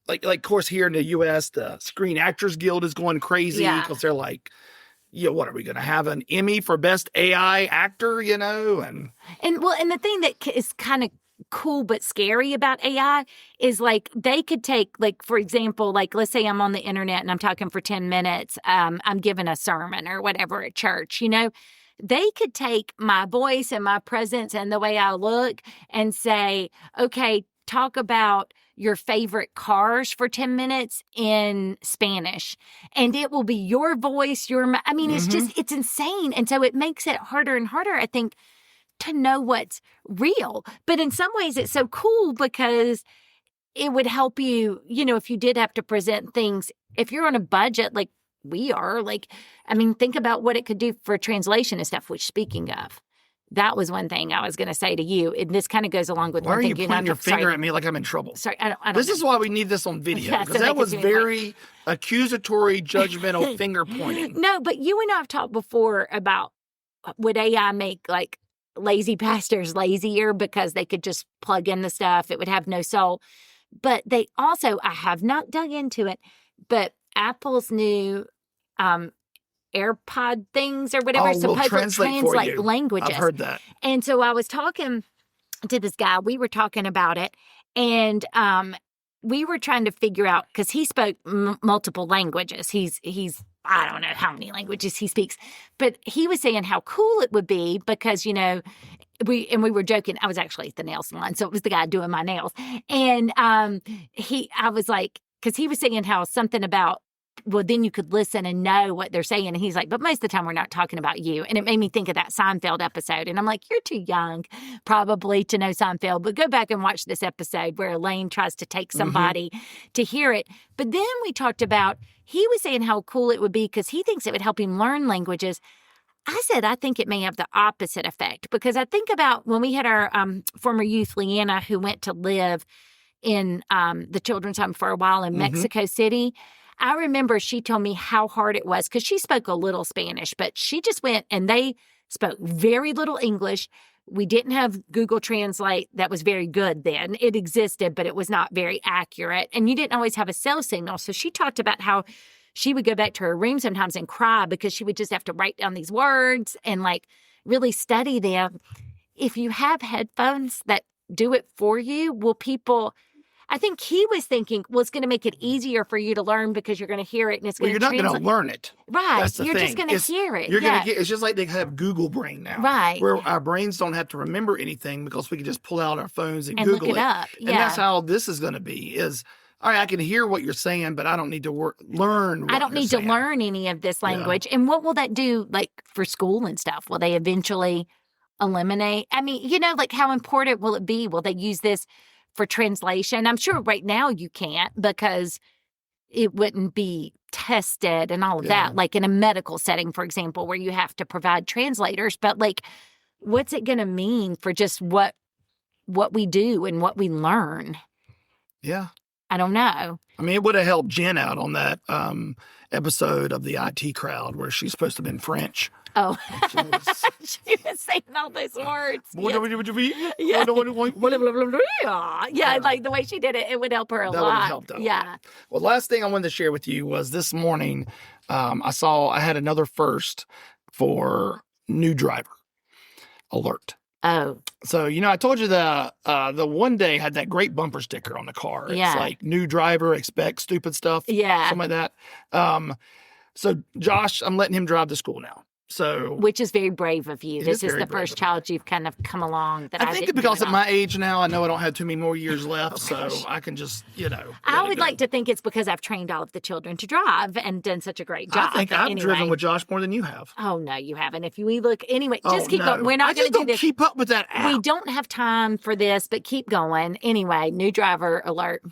of course, here in the U.S., the Screen Actors Guild is going crazy because they're like, what are we going to have an Emmy for best AI actor? And the thing that is kind of cool but scary about AI is like they could take, like, for example, like let's say I'm on the internet and I'm talking for 10 minutes. I'm giving a sermon or whatever at church, they could take my voice and my presence and the way I look and say, okay, talk about your favorite cars for 10 minutes in Spanish. And it will be your voice, it's insane. And so it makes it harder and harder, I think, to know what's real. But in some ways it's so cool because it would help you, if you did have to present things, if you're on a budget like we are, think about what it could do for translation and stuff, which speaking of, that was one thing I was going to say to you. And this kind of goes along with one thing. Why are you pointing your finger at me like I'm in trouble? Sorry, I don't This is why we need this on video, because that was very accusatory, judgmental finger pointing. No, but you and I have talked before about would AI make like lazy pastors lazier because they could just plug in the stuff. It would have no soul. But they also, I have not dug into it, but Apple's new AirPod things or whatever supposedly translate languages. I've heard that. And so I was talking to this guy. We were talking about it. And we were trying to figure out, because he spoke multiple languages. He's I don't know how many languages he speaks, but he was saying how cool it would be because, we were joking. I was actually at the nail salon, so it was the guy doing my nails. And I was like, because he was saying how something about, well, then you could listen and know what they're saying. And he's like, but most of the time we're not talking about you. And it made me think of that Seinfeld episode. And I'm like, you're too young probably to know Seinfeld, but go back and watch this episode where Elaine tries to take somebody to hear it. But then we talked about, he was saying how cool it would be because he thinks it would help him learn languages. I said, I think it may have the opposite effect because I think about when we had our former youth, Leanna, who went to live in the children's home for a while in Mexico City. I remember she told me how hard it was because she spoke a little Spanish, but she just went and they spoke very little English. We didn't have Google Translate that was very good then. It existed, but it was not very accurate. And you didn't always have a cell signal. So she talked about how she would go back to her room sometimes and cry because she would just have to write down these words and like really study them. If you have headphones that do it for you, will people... I think he was thinking, well, it's going to make it easier for you to learn because you're going to hear it and it's going to translate. You're not going to learn it. Right. That's the you're thing. just going to hear it. You're going to get, it's just like they have Google Brain now. Right. Where our brains don't have to remember anything because we can just pull out our phones and and Google look it up. Yeah. And that's how this is going to be is, all right, I can hear what you're saying, but I don't need to learn what I don't need saying. to learn any of this language. Yeah. And what will that do like for school and stuff? Will they eventually eliminate? I mean, like how important will it be? Will they use this for translation? I'm sure right now you can't because it wouldn't be tested and all of that, like in a medical setting, for example, where you have to provide translators. But like, what's it going to mean for just what we do and what we learn? Yeah. I don't know. I mean, it would have helped Jen out on that episode of the IT Crowd where she's supposed to have been French. Oh, she was saying all those words. Yeah, like the way she did it, it would help her a lot. That would have helped out. Yeah. Well, last thing I wanted to share with you was this morning, I had another first for new driver alert. Oh. So, I told you the one day had that great bumper sticker on the car. It's like new driver, expect stupid stuff. Yeah. Something like that. So Josh, I'm letting him drive to school now. So, which is very brave of you. This is the first child you've kind of come along that I think because at my age now, I know I don't have too many more years left, so I can just, I would like to think it's because I've trained all of the children to drive and done such a great job. I think I've driven with Josh more than you have. Oh, no, you haven't. If we look, anyway, just keep going. We're not going to do this. Keep up with that app. We don't have time for this, but keep going. Anyway, new driver alert.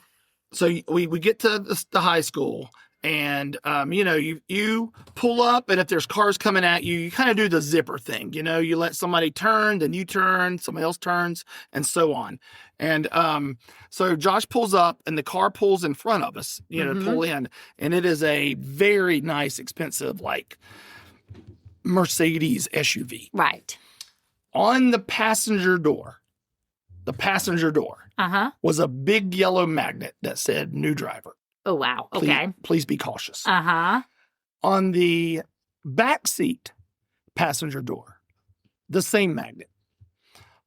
So we get to the high school. And, you pull up, and if there's cars coming at you, you kind of do the zipper thing. You let somebody turn, then you turn, somebody else turns, and so on. And so Josh pulls up, and the car pulls in front of us, to pull in. And it is a very nice, expensive, like, Mercedes SUV. Right. On the passenger door was a big yellow magnet that said new driver. Oh, wow. Okay. Please be cautious. Uh-huh. On the back seat passenger door, the same magnet.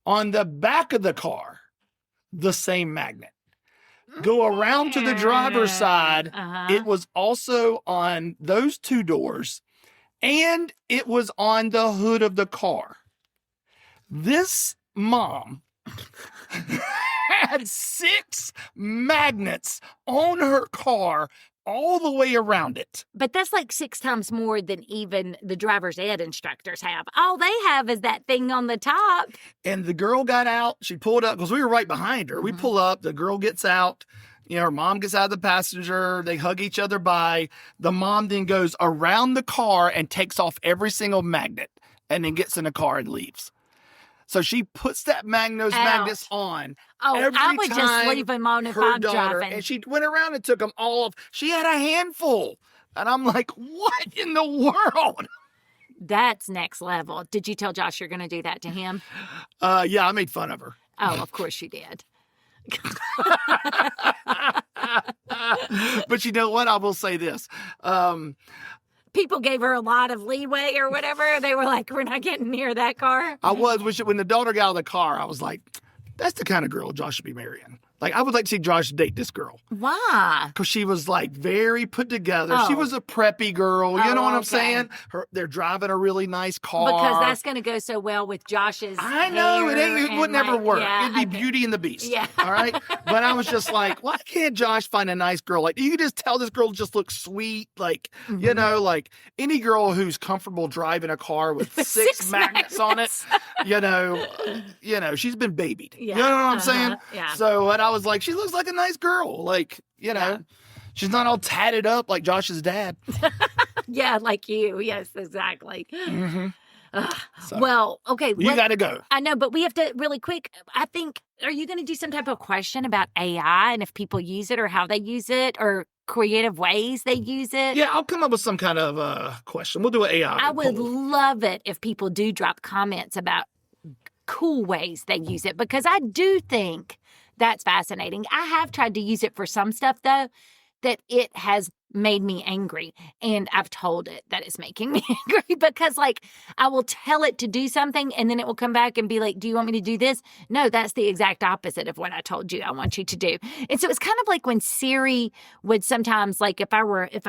On the back of the car, the same magnet. Go around to the driver's side. It was also on those two doors, and it was on the hood of the car. This mom had 6 magnets on her car all the way around it. But that's like 6 times more than even the driver's ed instructors have. All they have is that thing on the top. And the girl got out. She pulled up because we were right behind her. We pull up. The girl gets out. Her mom gets out of the passenger. They hug each other by. The mom then goes around the car and takes off every single magnet and then gets in the car and leaves. So she puts those magnets on. Oh, I would just leave them on if I'm driving. And she went around and took them all off. She had a handful. And I'm like, what in the world? That's next level. Did you tell Josh you're going to do that to him? Yeah, I made fun of her. Oh, of course you did. But you know what? I will say this. People gave her a lot of leeway or whatever. They were like, we're not getting near that car. When the daughter got out of the car, I was like, that's the kind of girl Josh should be marrying. Like, I would like to see Josh date this girl. Why? Because she was, like, very put together. Oh. She was a preppy girl. You know what I'm okay. saying? They're driving a really nice car. Because that's going to go so well with Josh's I know. It would never work. Yeah, It'd be Beauty and the Beast. Yeah. All right? But I was just like, why can't Josh find a nice girl? Like, you can just tell this girl just looks sweet. Like, you know, like any girl who's comfortable driving a car with six magnets on it, you know, she's been babied. Yeah. You know what I'm saying? Yeah. So, and I was like, she looks like a nice girl. Like, you know, she's not all tatted up like Josh's dad. Yeah, like you. Yes, exactly. So, Well, okay. you got to go. I know, but we have to really quick. I think, are you going to do some type of question about AI and if people use it or how they use it or creative ways they use it? Yeah, I'll come up with some kind of question. We'll do an AI. I would poll. love it if people do drop comments about cool ways they use it, because I do think that's fascinating. I have tried to use it for some stuff, though, that it has made me angry. And I've told it that it's making me angry because, like, I will tell it to do something and then it will come back and be like, do you want me to do this? No, that's the exact opposite of what I told you I want you to do. And so it's kind of like when Siri would sometimes, like, if I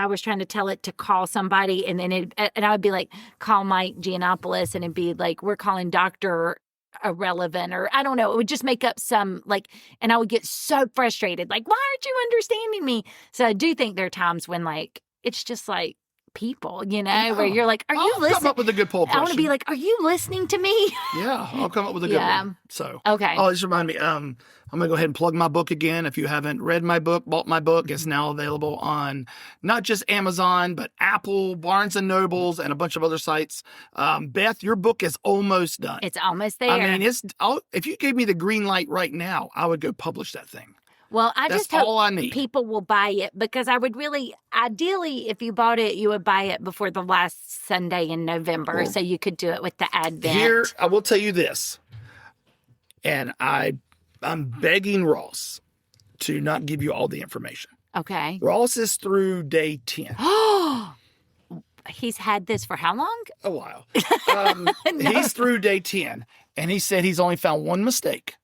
was trying to tell it to call somebody and then I would be like, call Mike Giannopoulos, and it'd be like, we're calling Dr. Irrelevant, or I don't know, it would just make up some, like, and I would get so frustrated, like, why aren't you understanding me? So I do think there are times when, like, it's just like people, you know, where you're like, are you listening? I'll come up with a good poll question. I want to be like, are you listening to me? Yeah, I'll come up with a good one. So, okay. Oh, this reminded me, I'm going to go ahead and plug my book again. If you haven't read my book, bought my book, it's now available on not just Amazon, but Apple, Barnes & Nobles, and a bunch of other sites. Beth, your book is almost done. It's almost there. I mean, if you gave me the green light right now, I would go publish that thing. Well, I That's just hope all I need. people will buy it, because I would really, ideally, if you bought it, you would buy it before the last Sunday in November, so you could do it with the Advent. Here, I will tell you this, and I'm begging Ross to not give you all the information. Okay. Ross is through day 10. He's had this for how long? A while. He's through day 10, and he said he's only found one mistake.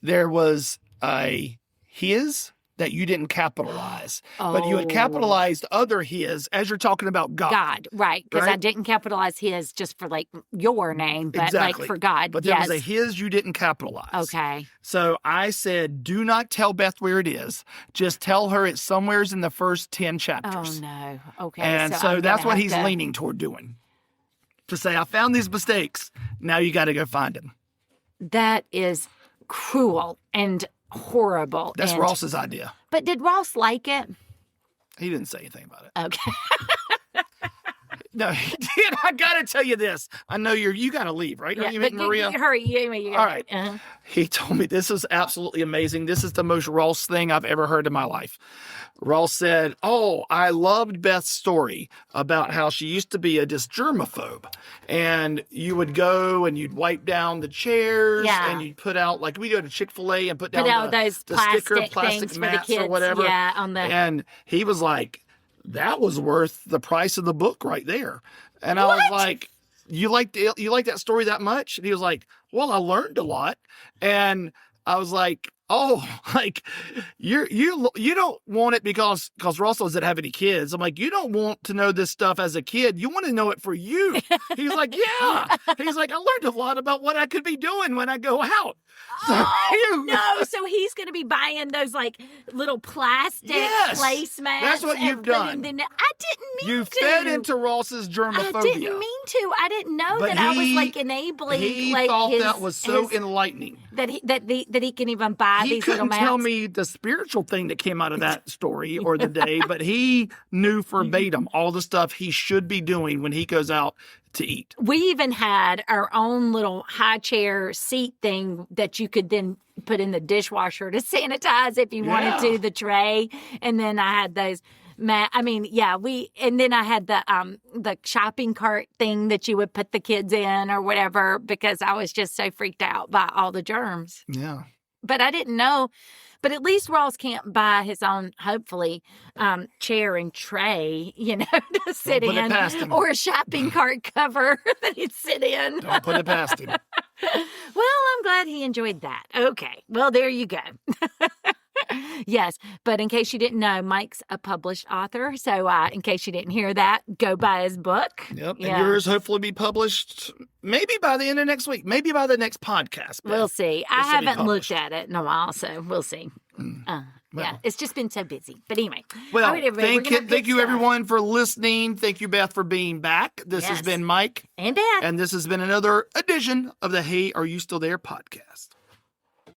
There was a his that you didn't capitalize, but you had capitalized other his as you're talking about God. God, right. Because I didn't capitalize his just for, like, your name, but like for God. But there was a his you didn't capitalize. Okay. So I said, do not tell Beth where it is. Just tell her it's somewheres in the first 10 chapters. Oh, no. Okay. And so that's what he's leaning toward doing. To say, I found these mistakes. Now you got to go find them. That is cruel and horrible. That's Ross's idea. But did Ross like it? He didn't say anything about it. Okay. No, he did. I got to tell you this. I know you got to leave, right? Are you meeting Maria? Hurry. All right. He told me this is absolutely amazing. This is the most Ross thing I've ever heard in my life. Ross said, I loved Beth's story about how she used to be a germaphobe. And you would go and you'd wipe down the chairs and you'd put out, like, we go to Chick-fil-A and put down those the plastic plastic things mats for the kids. or whatever. Yeah, And he was like, that was worth the price of the book right there. And I was like, you like that story that much? And he was like, well, I learned a lot. And I was like, like you don't want it because Ross doesn't have any kids. I'm like, you don't want to know this stuff as a kid. You want to know it for you. He's like, yeah. He's like, I learned a lot about what I could be doing when I go out. No, so he's going to be buying those, like, little plastic placemats. That's what you've done. I didn't mean you to. fed into Ross's germophobia. I didn't mean to. I didn't know that I was, like, enabling. He like, thought that was so enlightening. That he can even buy these little mats. He couldn't tell me the spiritual thing that came out of that story or the day, but he knew verbatim all the stuff he should be doing when he goes out to eat. We even had our own little high chair seat thing that you could then put in the dishwasher to sanitize if you wanted to, the tray. And then I had those and then I had the shopping cart thing that you would put the kids in or whatever, because I was just so freaked out by all the germs. Yeah. But I didn't know. But at least Ross can't buy his own, hopefully, chair and tray, to sit in. It past him. Or a shopping cart cover that he'd sit in. Don't put it past him. Well, I'm glad he enjoyed that. Okay. Well, there you go. Yes, but in case you didn't know, Mike's a published author. So in case you didn't hear that, go buy his book. Yep. Yeah. And yours hopefully be published maybe by the end of next week, maybe by the next podcast. Beth. We'll see. I This will be haven't looked published. at it in a while, so we'll see. Yeah, Well. it's just been so busy. But anyway. Well, all right, everybody, we're gonna have thank good you stuff. everyone for listening. Thank you, Beth, for being back. This has Yes. been Mike. And Beth. And this has been another edition of the Hey, Are You Still There podcast.